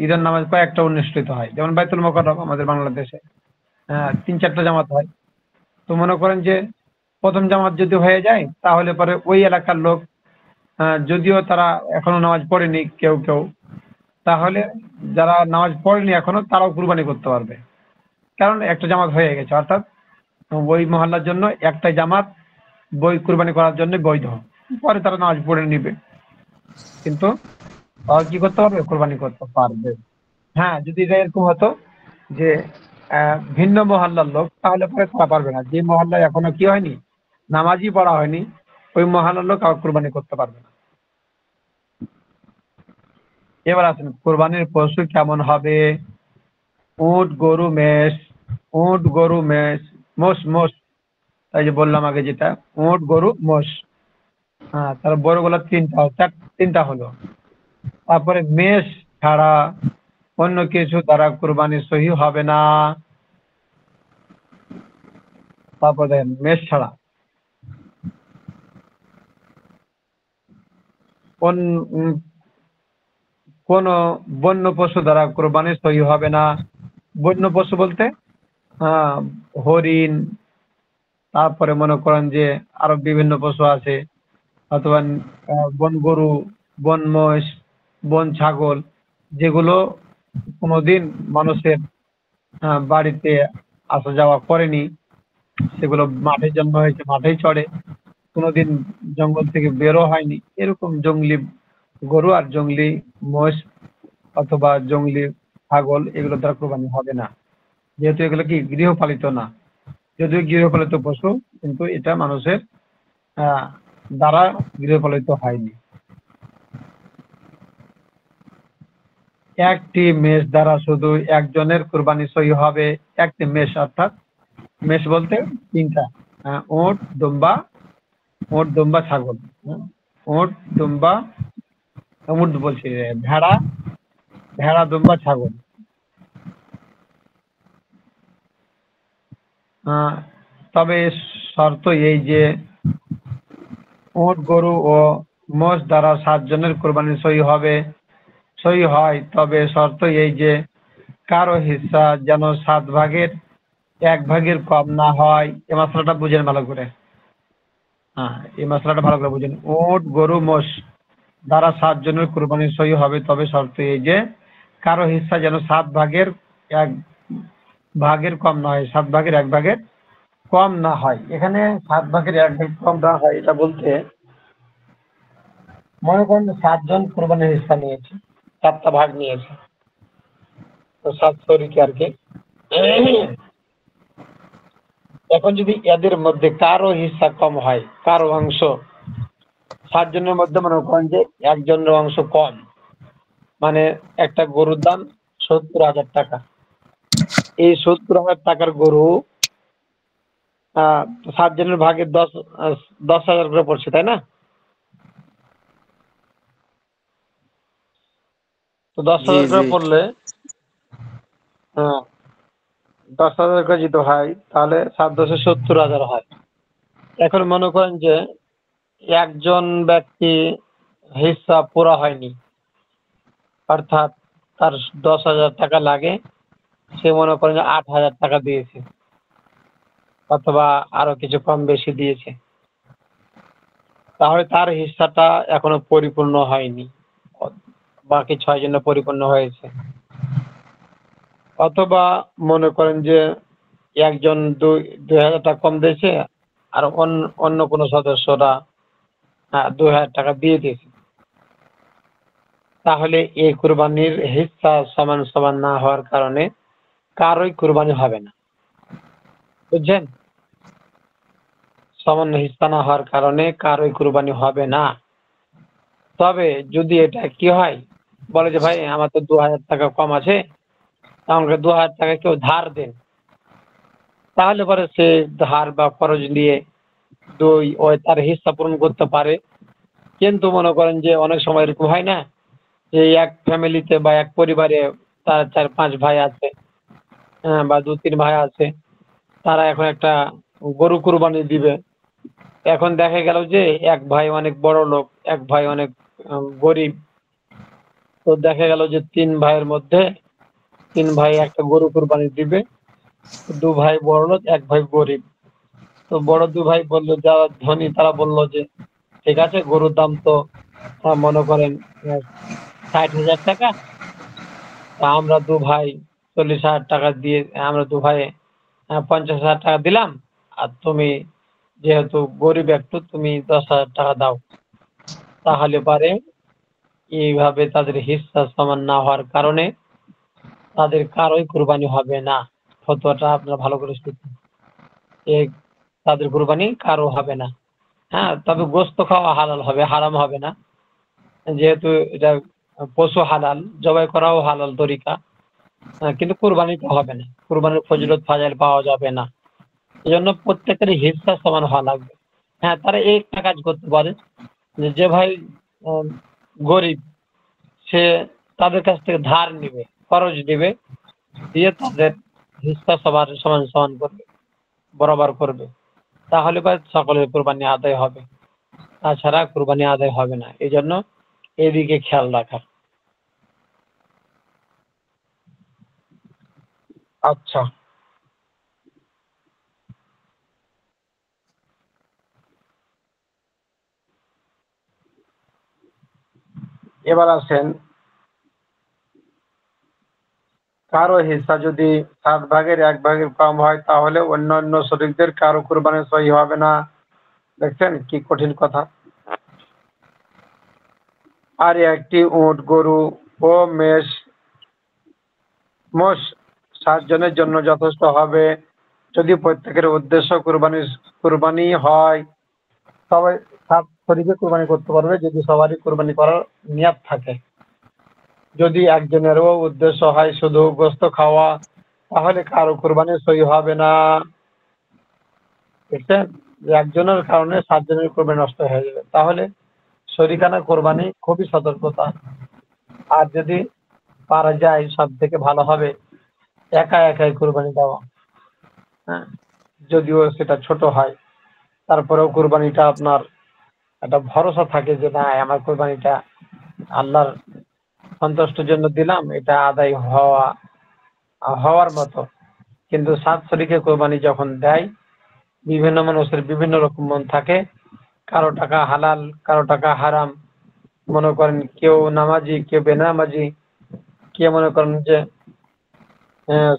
ঈদের নামাজ কয়েকটা অনুষ্ঠিত হয়, যেমন বাইতুল মোকাররম আমাদের বাংলাদেশে 3-4টা জামাত হয়। তো মনে করেন যে প্রথম জামাত যদি হয়ে যায়, তাহলে পরে ওই এলাকার লোক যদিও তারা এখনো নামাজ পড়েনি কেউ কেউ, তাহলে যারা নামাজ পড়েনি এখনো তারাও কুরবানি করতে পারবে, কারণ একটা জামাত হয়ে গেছে। অর্থাৎ ওই মহল্লার জন্য একটা জামাত কুরবানি করার জন্য বৈধ। পরে তারা নামাজ পড়ে নিবে, কিন্তু তারা কি করতে পারবে, কুরবানি করতে পারবে। হ্যাঁ, যদি এটা এরকম হতো যে ভিন্ন মহল্লার লোক, তাহলে পরে তারা পারবে না। যে মহল্লায় এখনো কি হয়নি, নামাজই পড়া হয়নি, ওই মহল্লার লোক আর কুরবানি করতে পারবে না। এবার আসেন, কুরবানির পশু কেমন হবে? উট, গরু, মেষ। উট, গরু, মেষ, মোষ। মোষ এই যে বললাম আগে, যেটা উট, গরু, মোষ। হ্যাঁ, তার বড়গুলো তিনটা হলো। তারপরে মেষ ছাড়া অন্য কিছু দ্বারা কুরবানি সহি হবে না। তারপর দেখেন, মেষ ছাড়া কোন বন্য পশু দ্বারা কুরবানি সহি হবে না। বন্য পশু বলতে হরিণ, তারপরে মনে করেন যে আরো বিভিন্ন পশু আছে, অথবা বন গরু, বন মহিষ, বন ছাগল, যেগুলো কোনোদিন মানুষের বাড়িতে আসা যাওয়া করেনি, সেগুলো মাঠে জন্ম হয়েছে, মাঠেই চড়ে, কোনোদিন জঙ্গল থেকে বেরো হয়নি, এরকম জঙ্গলি গরু আর জঙ্গলি মোষ অথবা জঙ্গলি ছাগল, এগুলো দ্বারা কোরবানি হবে না, যেহেতু এগুলো কি গৃহপালিত না। যদিও গৃহপালিত পশু, কিন্তু এটা মানুষের দ্বারা গৃহপালিত হয়নি। একটি মেষ দ্বারা শুধু একজনের কুরবানি সহি হবে। একটি মেষ, অর্থাৎ মেষ বলতে তিনটা, উট, দুম্বা, ছাগল। উট, দুম্বা, উট বলছি, ভেড়া, দুম্বা, ছাগল। তবে শর্ত এই যে উট, গরু ও মোষ দ্বারা 7 জনের কোরবানি সহি হয়, তবে শর্ত এই যে কারো হিস্সা যেন 7 ভাগের 1 ভাগের কম না হয়। এই মশলাটা বুঝেন ভালো করে। এই মশলাটা ভালো করে বুঝেন। উট, গরু, মোষ দ্বারা 7 জনের কোরবানি সহি হবে, তবে শর্ত এই যে কারো হিস্সা যেন 7 ভাগের 1 ভাগের কম না হয়, 7 ভাগের 1 ভাগের কম না হয়। এখানে 7 ভাগের 1 ভাগ কম না হয়, এটা বলতে মনে করেন 7 জন কোরবানির হিস্সা নিয়েছে, 7টা ভাগ নিয়েছে, তো 7 শরিক আর কি। এখন যদি এদের মধ্যে কারো হিস্সা কম হয়, কারো অংশ 7 জনের মধ্যে মনে করেন যে একজনের অংশ কম, মানে একটা গরুর দাম 70,000 টাকা, এই 70,000 টাকার গরু 7 জনের ভাগে 10,000 করে পড়ছে, তাই না? তো 10,000 করে পড়লে 10,000 করে যদি হয়, তাহলে 7-10 70,000 হয়। এখন মনে করেন যে একজন ব্যক্তি হিস্সা পুরা হয়নি, অর্থাৎ তার 10,000 টাকা লাগে, সে মনে করেন যে 8,000 টাকা দিয়েছে, অথবা আরো কিছু কম বেশি দিয়েছে, তাহলে তার হিস্সাটা এখনো পরিপূর্ণ হয়নি, বাকি 6 জনের পরিপূর্ণ হয়েছে। অথবা মনে করেন যে একজন 2,000 টাকা কম দিয়েছে, আর অন্য কোনো সদস্যরা 2,000 টাকা দিয়ে দিয়েছে, তাহলে এই কুরবানির হিস্সা সমান সমান না হওয়ার কারণে কারোই কুরবানি হবে না। বুঝছেন? সমান হিস্সা না হওয়ার কারণে কারোই কুরবানি হবে না। তবে যদি এটা কি হয়, বলে যে ভাই আমার তো 2000 টাকা কম আছে, আমাকে 2000 টাকা কেউ ধার দেন, তাহলে পরে সে ধার বা খরচ নিয়ে ওই তার হিস্সা পূরণ করতে পারে। কিন্তু মনে করেন যে অনেক সময় এরকম হয় না যে এক ফ্যামিলিতে বা এক পরিবারে তার 4-5 ভাই আছে, বা 2-3 ভাই আছে, তারা এখন একটা গরু কুরবানি দিবে। এখন দেখা গেল যে এক ভাই অনেক বড় লোক, এক ভাই অনেক গরিব। তো দেখা গেল যে 3 ভাইয়ের মধ্যে 3 ভাই একটা গরু কুরবানি দিবে। 2 ভাই বড় লোক, এক ভাই গরিব। তো বড় 2 ভাই বললো, যারা ধনী তারা বললো যে ঠিক আছে, গরুর দাম তো মনে করেন 60,000 টাকা, তা আমরা 2 ভাই 40,000 টাকা দিয়ে, আমরা 2 ভাই 50,000 টাকা দিলাম, আর তুমি যেহেতু গরিব একটু, তুমি 10,000 টাকা দাও। তাহলে পারে এইভাবে তাদের হিস্সা সমান না হওয়ার কারণে তাদের কারোই কুরবানি হবে না। ফতোয়াটা আপনারা ভালো করে শুনুন। এই তাদের কুরবানি কারো হবে না। হ্যাঁ, তবে গোস্ত খাওয়া হালাল হবে, হারাম হবে না। যেহেতু এটা পশু হালাল, জবাই করাও হালাল তরিকা, কিন্তু কুরবানিটা হবে না, কুরবানির ফজিলত ফাজাইল পাওয়া যাবে না। এই জন্য প্রত্যেকের হিস্সা সমান হওয়া লাগবে। হ্যাঁ, তারা এই একটা কাজ করতে পারে যে ভাই আহ, গরিব, সে তাদের কাছ থেকে ধার নিবে, খরচ দিবে, দিয়ে তাদের হিস্সা সবার সমান সমান করবে, বরাবর করবে। তাহলে বা সকলের কুরবানি আদায় হবে, তাছাড়া কুরবানি আদায় হবে না। এই জন্য এদিকে খেয়াল রাখা। আচ্ছা, এবার আসেন, কারো হিস্সা যদি 7 ভাগের 1 ভাগের কম হয়, তাহলে অন্যান্য শরীকদের কারো কুরবানি সহি হবে না। দেখছেন কি কঠিন কথা। আর একটি উট, গরু ও মোষ 7 জনের জন্য যথেষ্ট হবে, যদি প্রত্যেকের উদ্দেশ্য কুরবানি হয়। সবাই 7 শরীকে কুরবানি করতে পারবে যদি সবারই কুরবানি করার নিয়ত থাকে। যদি একজনেরও উদ্দেশ্য হয় শুধু গোস্ত খাওয়া, তাহলে কারো কুরবানি সহি হবে না। দেখছেন যে একজনের কারণে 7 জনের কুরবানি নষ্ট হয়ে যাবে। তাহলে শরিকানা কোরবানি খুবই সতর্কতা। আর যদি পারা যায়, সব থেকে ভালো হবে একা একাই কুরবানি দেওয়া। হ্যাঁ, যদিও সেটা ছোট হয়, তারপরেও কুরবানিটা আপনার একটা ভরসা থাকে যে না, আমার কুরবানিটা আল্লাহর সন্তুষ্টির জন্য দিলাম, এটা আদায় হওয়ার মতো। কিন্তু 7 শরীকে কোরবানি যখন দেয়, বিভিন্ন মানুষের বিভিন্ন রকম মন থাকে, কারো টাকা হালাল, কারো টাকা হারাম। মনে করেন কেউ নামাজি, কেউ বেনামাজি, কে মনে করেন যে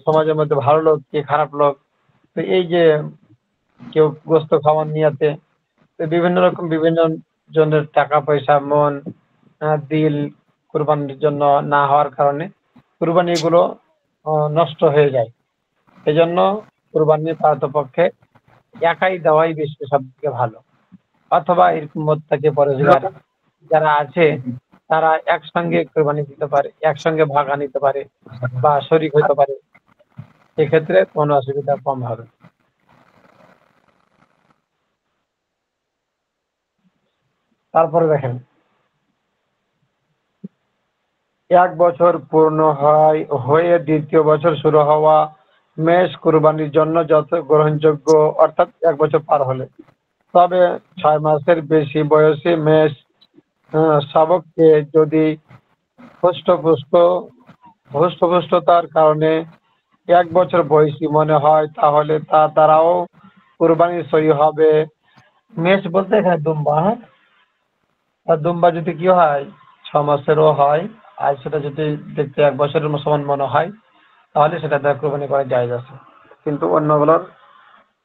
সমাজের মধ্যে ভালো লোক, কে খারাপ লোক। তো এই যে কেউ গোস্ত খাওয়ার নিয়াতে, তো বিভিন্ন রকম বিভিন্ন জনের টাকা পয়সা, মন, দিল কুরবানির জন্য না হওয়ার কারণে কুরবানি গুলো নষ্ট হয়ে যায়। এই জন্য কুরবানি পারতপক্ষে একাই দেওয়াই বেশি সব থেকে ভালো। অথবা এরকম মোত্তাকি পরহেজগার যারা আছে, তারা একসঙ্গে কুরবানি দিতে পারে, একসঙ্গে ভাগা নিতে পারে বা শরিক হতে পারে। সেক্ষেত্রে কোনো অসুবিধা কম হবে। তারপরে দেখেন, 1 বছর পূর্ণ হয়ে দ্বিতীয় বছর শুরু হওয়া মেষ কুরবানির জন্য যত গ্রহণযোগ্য, অর্থাৎ 1 বছর পার হলে। তবে 6 মাসের বেশি বয়সী মেষ শাবককে যদি হৃষ্টপুষ্টতার কারণে 1 বছর বয়সী মনে হয়, তাহলে তা দ্বারাও কুরবানি সহি হবে। মেষ বলতে এখানে দুম্বা। হ্যাঁ, আর দুম্বা যদি কি হয় 6 মাসেরও হয়, আর সেটা যদি দেখতে 1 বছরের সমান মনে হয়, তাহলে সেটা দ্বারা কুরবানি করা জায়েজ আছে। কিন্তু অন্যগুলোর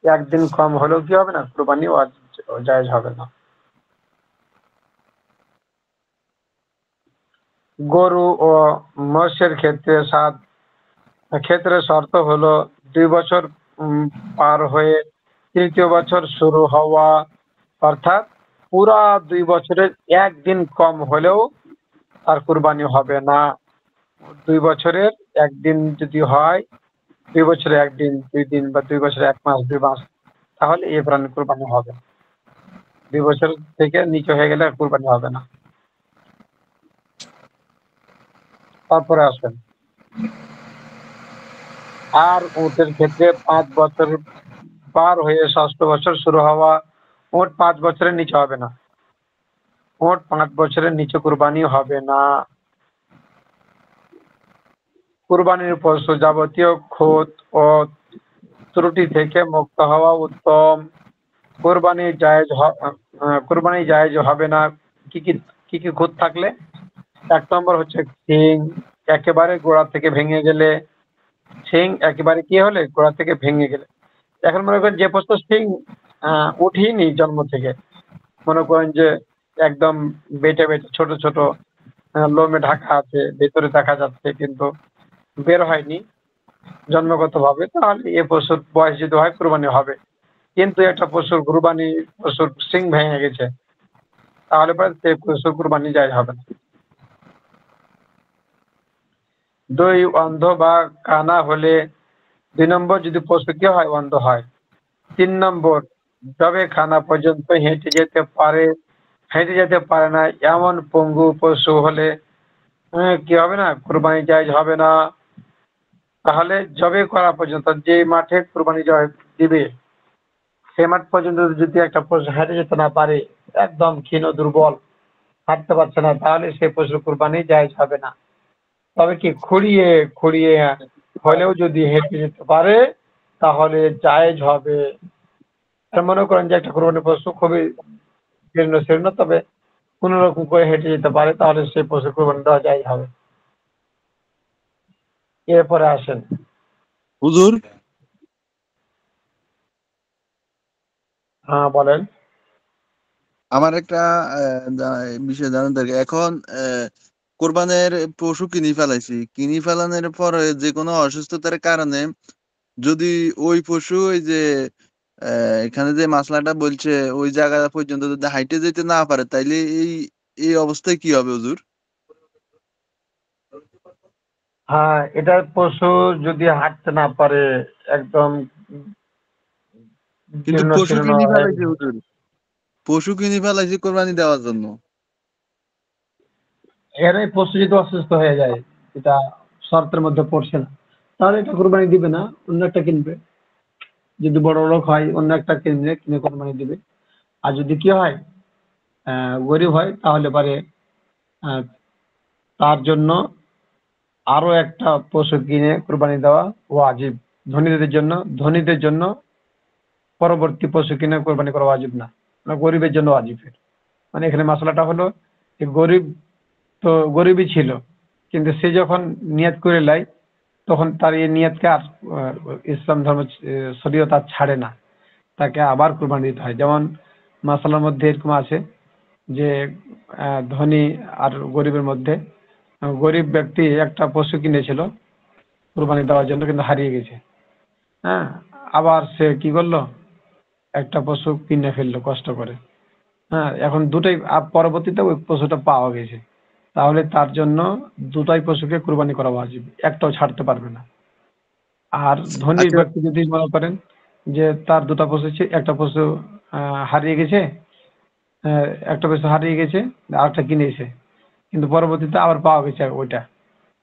একদিন কম হলেও কি হবে না, কুরবানি জায়েজ হবে না। গরু ও মোষের ক্ষেত্রে শর্ত হলো 2 বছর পার হয়ে তৃতীয় বছর শুরু হওয়া, অর্থাৎ পুরা 2 বছরের একদিন কম হলেও তার কুরবানি হবে না। 2 বছরের একদিন যদি হয়, 2 বছরে একদিন, 2 দিন বা 2 বছরে 1 মাস, 2 মাস, তাহলে এই প্রাণীর কুরবানি হবে। 2 বছর থেকে নিচে হয়ে গেলে আর কুরবানি হবে না। তারপরে আসেন, আর উটের ক্ষেত্রে 5 বছর পার হয়ে 6ষ্ঠ বছর শুরু হওয়া, উট 5 বছরের নিচে হবে না। উট 5 বছরের নিচে কুরবানি হবে না। কুরবানির পশু যাবতীয় খুঁত ও ত্রুটি থেকে মুক্ত হওয়া উত্তম। কুরবানি জায়েজ হবে না কি কি কি কি খুঁত থাকলে? 1 নম্বর হচ্ছে শিং একেবারে গোড়া থেকে ভেঙে গেলে। শিং একেবারে কি হলে? গোড়া থেকে ভেঙে গেলে। এখন মনে করেন যে পশু শিং উঠিনি জন্ম থেকে, মনে করেন যে একদম বেটে বেটে ছোট ছোট লোমে ঢাকা আছে, ভেতরে দেখা যাচ্ছে কিন্তু বের হয়নি জন্মগত ভাবে, তাহলে এ পশুর বয়স যদি হয় কুরবানি হবে। কিন্তু একটা পশুর শিং ভেঙে গেছে, তাহলে পরে সে পশুর কুরবানি জায়েজ হবে না। 2 অন্ধ বা কানা হলে, 2 নম্বর যদি পশু কি হয়? অন্ধ হয়। 3 নম্বর যবে খানা পর্যন্ত হেঁটে যেতে পারে না এমন পঙ্গু পশু হলে কি হবে না? কুরবানি জায়েজ হবে না। তাহলে জবে করা পর্যন্ত, যে মাঠে কুরবানি দিবে সে মাঠ পর্যন্ত যদি একটা পশু হেঁটে যেতে না পারে, একদম ক্ষীণ দুর্বল, হাঁটতে পারছে না, তাহলে সে পশুর কুরবানি জায়েজ হবে না। তবে কি খুঁড়িয়ে খুঁড়িয়ে হলেও যদি হেঁটে যেতে পারে তাহলে জায়েজ হবে। আর মনে করেন যে একটা কুরবানি পশু খুবই শীর্ণ, তবে কোন রকম করে হেঁটে যেতে পারে, তাহলে সেই পশু কুরবানি দেওয়া জায়েজ হবে। এরপরে আসেন, হুজুর, হ্যাঁ বলেন। আমার একটা বিষয় জানার দরকার। এখন কোরবানের পশু কিনি ফেলানোর পরে যে কোনো অসুস্থতার কারণে যদি ওই পশু ওই যে এখানে যে মাসলাটা বলছে ওই জায়গা পর্যন্ত যদি হাইটে যেতে না পারে, তাইলে এই অবস্থায় কি হবে হুজুর? হ্যাঁ, এটার পশু যদি হাঁটতে না পারে, একদম কিন্তু জীর্ণ পশু শীর্ণ কিনি হয়ে ফেলাইছে হুজুর, পশু কিনি ফেলাইছে কোরবানি দেওয়ার জন্য। এখানে পশু যদি অসুস্থ হয়ে যায়, এটা শর্তের মধ্যে পড়ছে না, তাহলে এটা কুরবানি দিবে না, অন্য একটা কিনবে। যদি বড় লোক হয়, অন্য একটা কিনে কুরবানি দিবে। আর যদি কি হয়, গরিব হয়, তাহলে পারে তার জন্য আরো একটা পশু কিনে কুরবানি দেওয়া ওয়াজিব। ধনীদের জন্য পরবর্তী পশু কিনে কুরবানি করা ওয়াজিব না, গরিবের জন্য ওয়াজিব। মানে এখানে মশলাটা হলো যে গরিব তো গরিবই ছিল, কিন্তু সে যখন নিয়ত করে লাই, তখন তার এই নিয়তকে আর ইসলাম ধর্ম শরীয়ত আর ছাড়ে না, তাকে আবার কুরবানি দিতে হয়। যেমন মাসালার মধ্যে এরকম আছে যে ধনী আর গরিবের মধ্যে, গরিব ব্যক্তি একটা পশু কিনেছিল কুরবানি দেওয়ার জন্য, কিন্তু হারিয়ে গেছে। হ্যাঁ, আবার সে কি করলো, একটা পশু কিনে ফেললো কষ্ট করে। হ্যাঁ, এখন দুটোই পরবর্তীতে ওই পশুটা পাওয়া গেছে, তাহলে তার জন্য দুটাই পশুকে কুরবানি করা ওয়াজিব, একটাও ছাড়তে পারবে না। আর ধনীর আচ্ছা, ব্যক্তি যদি মনে করেন যে তার দুটা পশু একটা পশু হারিয়ে গেছে, একটা পশু হারিয়ে গেছে, আরেকটা কিনেছে, কিন্তু পরবর্তীতে আবার পাওয়া গেছে ওইটা,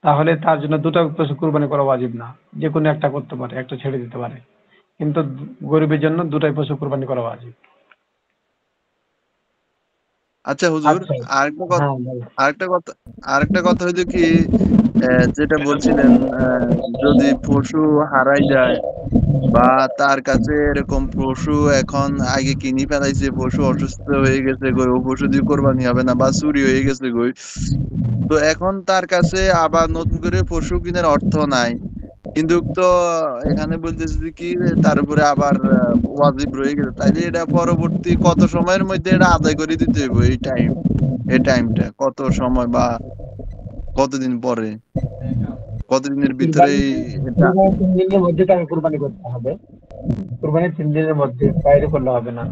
তাহলে তার জন্য দুটো পশু কুরবানি করা ওয়াজিব না, যে কোনো একটা করতে পারে, একটা ছেড়ে দিতে পারে। কিন্তু গরিবের জন্য দুটাই পশু কুরবানি করা ওয়াজিব। আচ্ছা হুজুর, আচ্ছা, আরেকটা কথা হ্যাঁ বলো। আরেকটা কথা আরেকটা কথা হইলো কি, যেটা বলছিলেন, যদি পশু হারাই যায় বা তার কাছে এরকম পশু এখন আগে কিনি ফেলাইছে, পশু অসুস্থ হয়ে গেছে গো, ও পশু দিয়ে কোরবানি হবে না বা চুরি হয়ে গেছে গো, তো এখন তার কাছে আবার নতুন করে পশু কেনার অর্থ নাই, কিন্তু তো এখানে বলতেছে যে কি তার উপরে আবার ওয়াজিব রয়ে গেছে, তাইলে এটা পরবর্তী কত সময়ের মধ্যে এটা আদায় করে দিতে হবে? এই টাইমটা কত সময় বা কতদিন পরে, কতদিনের ভিতরেই এটা? কুরবানি 3 দিনের মধ্যে তাকে কুরবানি করতে হবে। কুরবানি 3 দিনের মধ্যে, বাইরে করলে হবে না।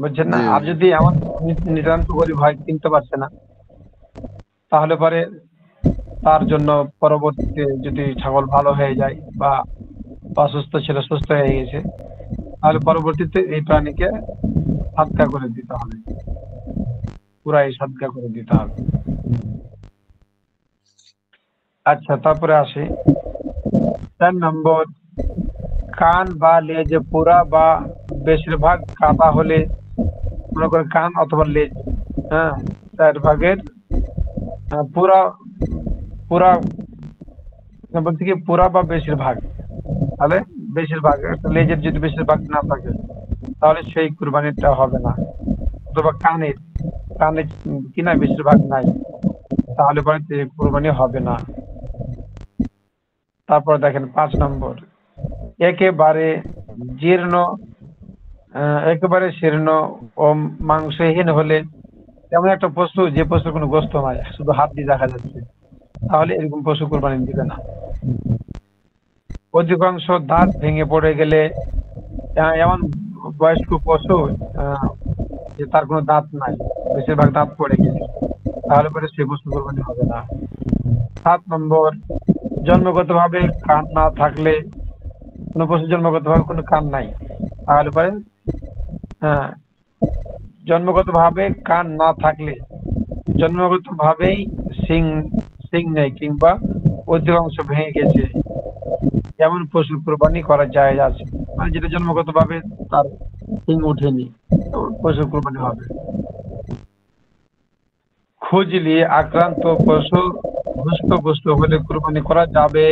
বুঝছেন না? জি আর হুজুর। যদি এমন নিতান্ত গরিব হয়, কিনতে পারছে না, তাহলে পরে তার জন্য পরবর্তীতে যদি ছাগল ভালো হয়ে যায় বা অসুস্থ ছিল সুস্থ হয়ে গেছে, তাহলে পরবর্তীতে এই প্রাণীকে সাদকা করে দিতে হবে, পুরাই সাদকা করে দিতে হবে। আচ্ছা, তারপরে আসি 4 নম্বর, কান বা লেজ পুরা বা বেশিরভাগ কাটা হলে, মনে করেন কান অথবা লেজ, হ্যাঁ, 4 ভাগের পুরা পুরা বলতে কি পুরা বা বেশিরভাগ, তাহলে বেশিরভাগ, একটা লেজের যদি বেশিরভাগ না থাকে তাহলে সেই কুরবানিটা হবে না। অথবা কানের কানে কিনা বেশিরভাগ নাই, তাহলে পরে কুরবানি হবে না। তারপর দেখেন 5 নম্বর, একেবারে জীর্ণ একেবারে শীর্ণ ও মাংসহীন হলে, এমন একটা পশু যে পশুর কোনো গোস্ত নাই, শুধু হাত দিয়ে দেখা যাচ্ছে, তাহলে এরকম পশু কুরবানি দিবে না। অধিকাংশ দাঁত ভেঙে পড়ে গেলে, এমন বয়স্ক পশু যে তার কোনো দাঁত নাই, বেশিরভাগ দাঁত পড়ে গেছে, তাহলে পরে সে পশু কুরবানি হবে না। 7 নম্বর, জন্মগতভাবে কান না থাকলে, কোনো পশু জন্মগতভাবে কোনো কান নাই, তাহলে পরে হ্যাঁ, জন্মগতভাবে কান না থাকলে, জন্মগতভাবেই সিং সিং নেই কিংবা অধিকাংশ ভেঙে গেছে, এমন পশু কুরবানি করা যায় আছে, মানে যেটা জন্মগতভাবে তার সিং ওঠেনি, পশু কুরবানি হবে। খুজলি আক্রান্ত পশু হুষ্টপুষ্ট হলে কুরবানি করা যাবে,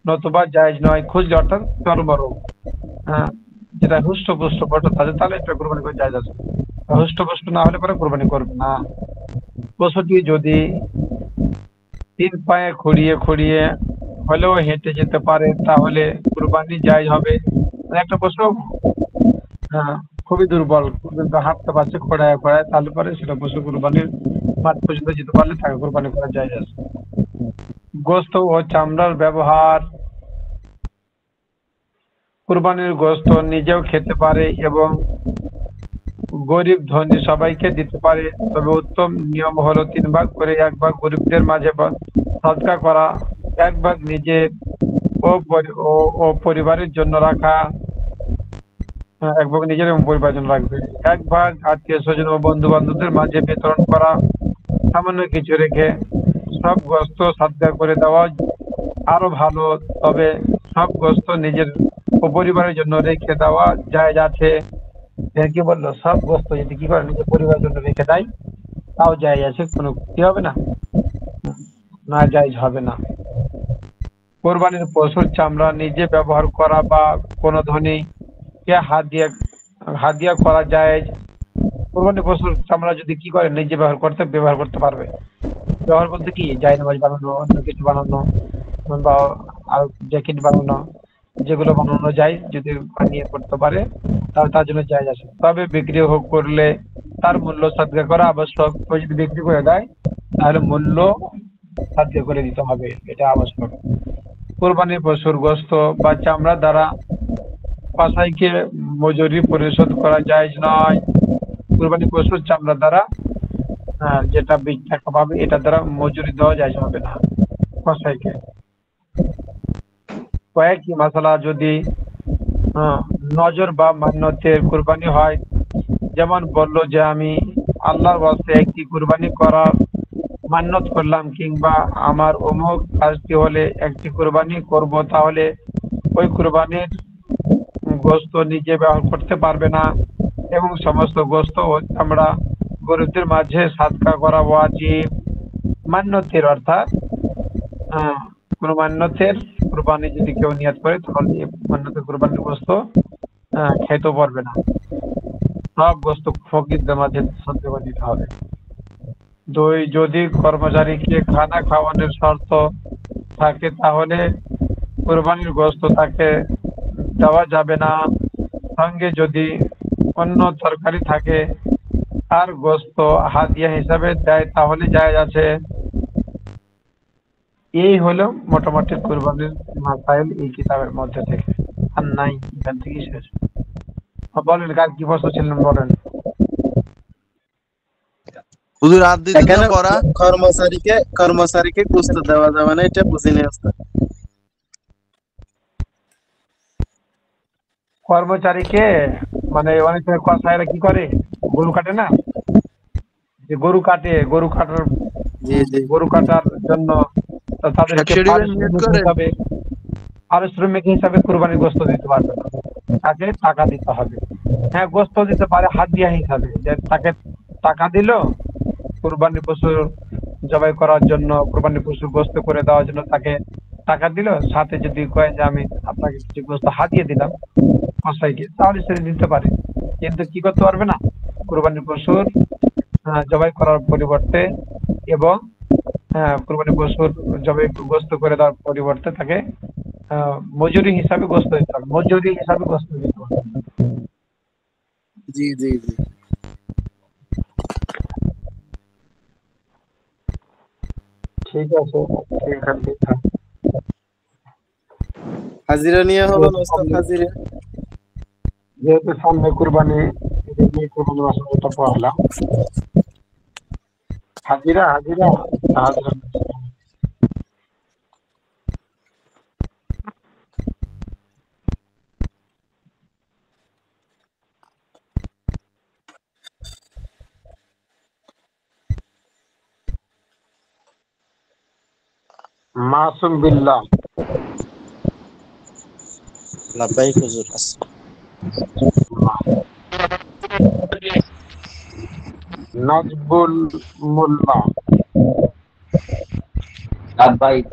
নতুবা জায়েজ নয়। খুজলি অর্থাৎ চর্মরোগ, হ্যাঁ, যেটা হুষ্টপুষ্ট পশু থাকে তাহলে এটা কুরবানি করে জায়েজ আছে, হুষ্টপুষ্ট না হলে পরে কুরবানি করবে না। পশুটি যদি 3 পায়ে খুঁড়িয়ে খুঁড়িয়ে হলেও হেঁটে যেতে পারে, তাহলে কুরবানি জায়েজ হবে। একটা পশু হ্যাঁ খুবই দুর্বল, কিন্তু হাঁটতে পারছে খোঁড়ায় খোঁড়ায়, তাহলে পরে সেটা পশু কুরবানির মাঠ পর্যন্ত যেতে পারলে তাকে কুরবানি করা জায়েজ আছে। গোস্ত ও চামড়ার ব্যবহার, কুরবানির গোস্ত নিজেও খেতে পারে এবং গরিব ধনী সবাইকে দিতে পারে, তবে উত্তম নিয়ম হলো 3 ভাগ করে 1 ভাগ গরিবদের মাঝে সদকা করা, 1 ভাগ নিজে ও পরিবারের জন্য রাখা, 1 ভাগ নিজের এবং পরিবারের জন্য রাখবে, 1 ভাগ আত্মীয় স্বজন ও বন্ধু বান্ধবদের মাঝে বিতরণ করা, সামান্য কিছু রেখে সব গোস্ত সদকা করে দেওয়া আরো ভালো, তবে সব গোস্ত নিজের ও পরিবারের জন্য রেখে দেওয়া জায়েজ আছে। কি বললো, সব গোস্ত যদি কি করে নিজের পরিবারের জন্য রেখে দেয় তাও জায়েজ আছে, কোনো কি হবে না, না জায়েজ হবে না। কোরবানির পশুর চামড়া নিজে ব্যবহার করা বা কোনো ধনীকে হাদিয়া করা জায়েজ। কোরবানির পশুর চামড়া যদি কি করে নিজে ব্যবহার করতে পারবে, ব্যবহার বলতে কি জায়নামাজ বানানো, অন্য কিছু বানানো বা আর জ্যাকেট বানানো, যেগুলো বানানো যায় যদি বানিয়ে করতে পারে তাহলে তার জন্য জায়েজ আছে। তবে বিক্রি করলে তার মূল্য সদকা করা আবশ্যক। ও যদি বিক্রি করে দেয় তাহলে মূল্য সদকা করে দিতে হবে, এটা আবশ্যক। কোরবানির পশুর গোস্ত বা চামড়া দ্বারা কসাইকে মজুরি পরিশোধ করা জায়েজ নয়। কোরবানির পশুর চামড়া দ্বারা যেটা টাকা পাবে এটা দ্বারা মজুরি দেওয়া জায়েজ হবে না কসাইকে। কয়েকটি মশলা যদি নজর বা মান্যতের কুরবানি হয়, যেমন বললো যে আমি আল্লাহর ওয়াস্তে একটি কুরবানি করার মান্যত করলাম, কিংবা আমার অমুক কাজটি হলে একটি কুরবানি করব, তাহলে ওই কুরবানির গোস্ত নিজে ব্যবহার করতে পারবে না এবং সমস্ত গোস্ত ও চামড়া গরিবদের মাঝে সদকা করা ওয়াজিব। মান্যতের অর্থাৎ কোনো মান্যতের কুরবানি যদি কেউ নিয়ত করে তাহলে মান্যতের কুরবানির গোস্ত খেতে পারবে না, সব গোস্ত ফকিরদের মাঝে সদকা করে দিতে হবে। যদি কর্মচারীকে খানা খাওয়ানোর শর্ত থাকে তাহলে কুরবানির গোস্ত তাকে দেওয়া যাবে না। সঙ্গে যদি অন্য তরকারি থাকে আর গোস্ত হাদিয়া হিসাবে দেয় তাহলে জায়েজ আছে। এই হলো মোটামুটি কুরবানির মাসাইল এই কিতাবের মধ্যে থেকে, আর নাই, এখান থেকেই শেষ। বলেন কার কি প্রশ্ন ছিলেন বলেন। হুজুর হাত দিতে এখানে দাও পড়া। কর্মচারীকে গোস্ত দেওয়া যাবে না, এটা বুঝিনি ওস্তাদ। কর্মচারীকে মানে অনেক সময় কসাইরা কি করে, গরু কাটে না, যে গরু কাটার জি জি গরু কাটার জন্য তাদেরকে 100 টিবেন মিউট করেন। পারিশ্রমিক হিসাবে কুরবানির গোশত দিতে পারবে না, তাকে টাকা দিতে হবে। হ্যাঁ, গোশত দিতে পারে হাদিয়া হিসাবে, যে তাকে টাকা দিল কুরবানি পশু জবাই করার জন্য, কুরবানি পশু গোশত করে দেওয়ার জন্য তাকে টাকা দিল, সাথে যদি কয় যে আমি আপনাকে কিছু গোশত হাতিয়ে দিলাম কসাইকে, তাহলে সে দিতে পারে। কিন্তু কি করতে পারবে না, কুরবানি পশুর জবাই করার পরিবর্তে এবং কুরবানি পশুর জবাই গোশত করে দেওয়ার পরিবর্তে তাকে মজুরি হিসাবে গোশত দিতে হবে, মজুরি হিসাবে গোশত দিতে হবে। জি জি জি ঠিক আছে, ঠিক আছে। হাজিরা নিয়ে হবে না ওস্তাদ, হাজিরা। যেহেতু সামনে কুরবানি, কুরবানি মাসটা পড়ালাম, হাজিরা হাজিরা হাজিরা। মাসুম বিল্লাহ। লাব্বাইক হুজুর। নাজবুল মোল্লা। লাব্বাইক।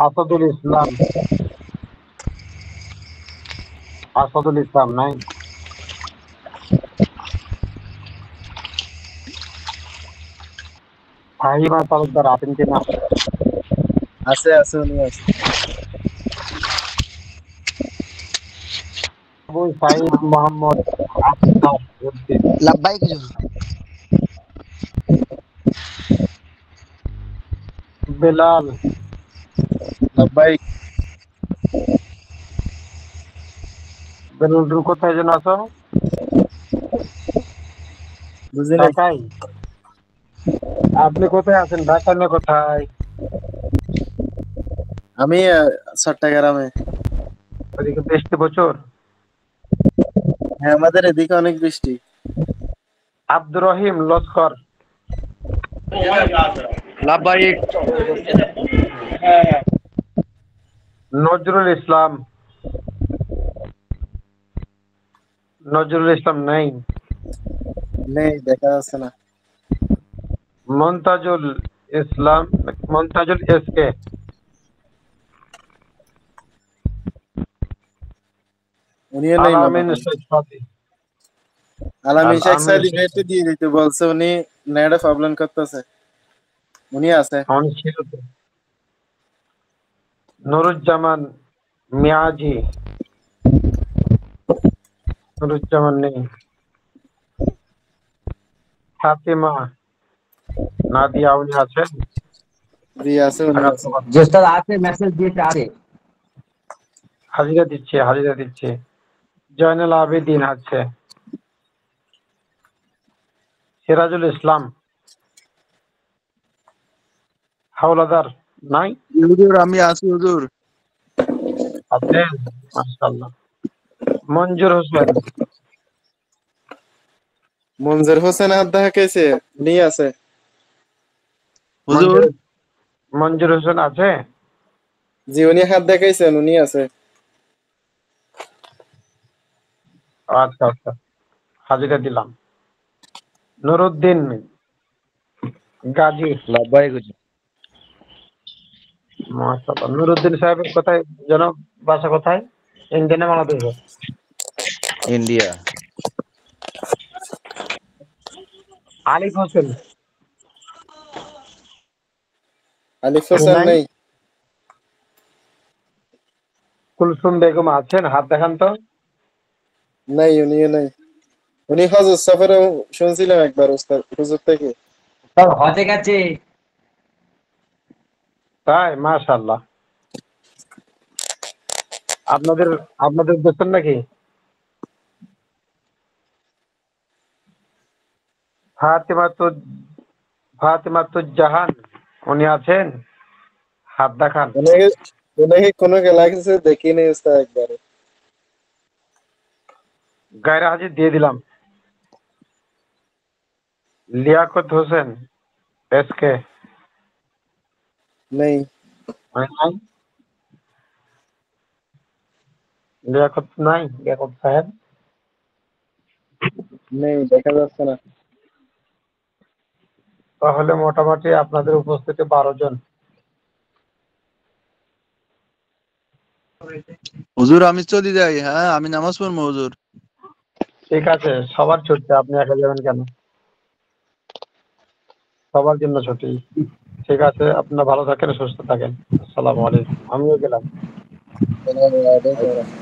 আসাদুল ইসলাম। আসাদুল ইসলাম নাই। ফাহিমা তালুকদার আছেন কিনা? আছে আছে, উনি আছে। আবু সাইদ মোহাম্মদ আফতার উদ্দিন। লাব্বাইক হুজুর। বেলাল। লাব্বাইক। বেলাল কোথায় যেন আছো? বুঝি নাই। ঢাকায়? আপনি কোথায় আছেন, ঢাকা না কোথায়? আমি চট্টগ্রামে। ওদিকে বৃষ্টি প্রচুর? হ্যাঁ, আমাদের এদিকে অনেক বৃষ্টি। আব্দুর রহিম লস্কর। লাব্বাইক। নজরুল ইসলাম। নজরুল ইসলাম নেই। নেই, দেখা যাচ্ছে না। মন্তাজুল ইসলাম, মন্তাজুল এসকে। উনিও নেই মনে আলামিন হয়। শেখ সাদি। আলামিন শেখ আলামিন সাদি শেখ বেটে দিয়ে দিতে বলছে, উনি নেটে প্রবলেম করতেছে। উনি আছে। সাদি ছিল তো। নুরুজ্জামান মিয়াজি। নুরুজ্জামান নেই। ফাতিমা নাদিয়া, উনি আছেন? জি আছে, উনি আছে। যে ওস্তাদ আছে, মেসেজ দিয়েছে আছে। হাজিরা দিচ্ছে। জয়নুল আবেদিন আছে। সিরাজুল ইসলাম। হাওলাদার নাই? হুজুর আমি আছি হুজুর। আছেন, মাশাআল্লাহ। মঞ্জুর হোসেন। মঞ্জুর হোসেন হাত দেখা কেছে, উনি আছে। হুজুর মঞ্জুর মঞ্জুর হোসেন আছে? জি, উনি হাত দেখাইছেন, উনি আছে। আচ্ছা আচ্ছা, হাজিরা দিলাম। নুরুদ্দিন গাজী। লাব্বাইক হুজুর। মাশাআল্লাহ। নুরুদ্দিন সাহেবের কোথায় যেন বাসা, কোথায়? ইন্ডিয়ানা বাংলাদেশে? ইন্ডিয়া। আলিফ হোসেন আলিফ হোসেন নাই? নেই। কুলসুম বেগম আছেন? হাত দেখান তো। নাই, উনিও নাই। উনি হজর সফরে শুনছিলাম একবার উস্তাদ হুজুর থেকে। সব হজে গেছে। তাই? মাশাআল্লাহ। আপনাদের আপনাদের দেখছেন নাকি? ফাতিমাতুজ জাহান উনি আছেন? হাত দেখান। উনি কোনো গ্যালাক্সি দেখিনি উস্তাদ একবারে। গায়রা হাজির দিয়ে দিলাম। লিয়াকত হোসেন এসকে নেই। নাই? লিয়াকত নাই? লিয়াকত সাহেব নেই, দেখা যাচ্ছে না। তাহলে মোটামুটি আপনাদের উপস্থিতি 12 জন। হুজুর আমি চলে যাই, হ্যাঁ আমি নামাজ পড়বো হুজুর। ঠিক আছে, সবার ছুটি, আপনি একা যাবেন কেন? সবার জন্য ছুটি। ঠিক আছে, আপনারা ভালো থাকেন, সুস্থ থাকেন। আসসালামু আলাইকুম। আমিও গেলাম। আসসালামু আলাইকুম।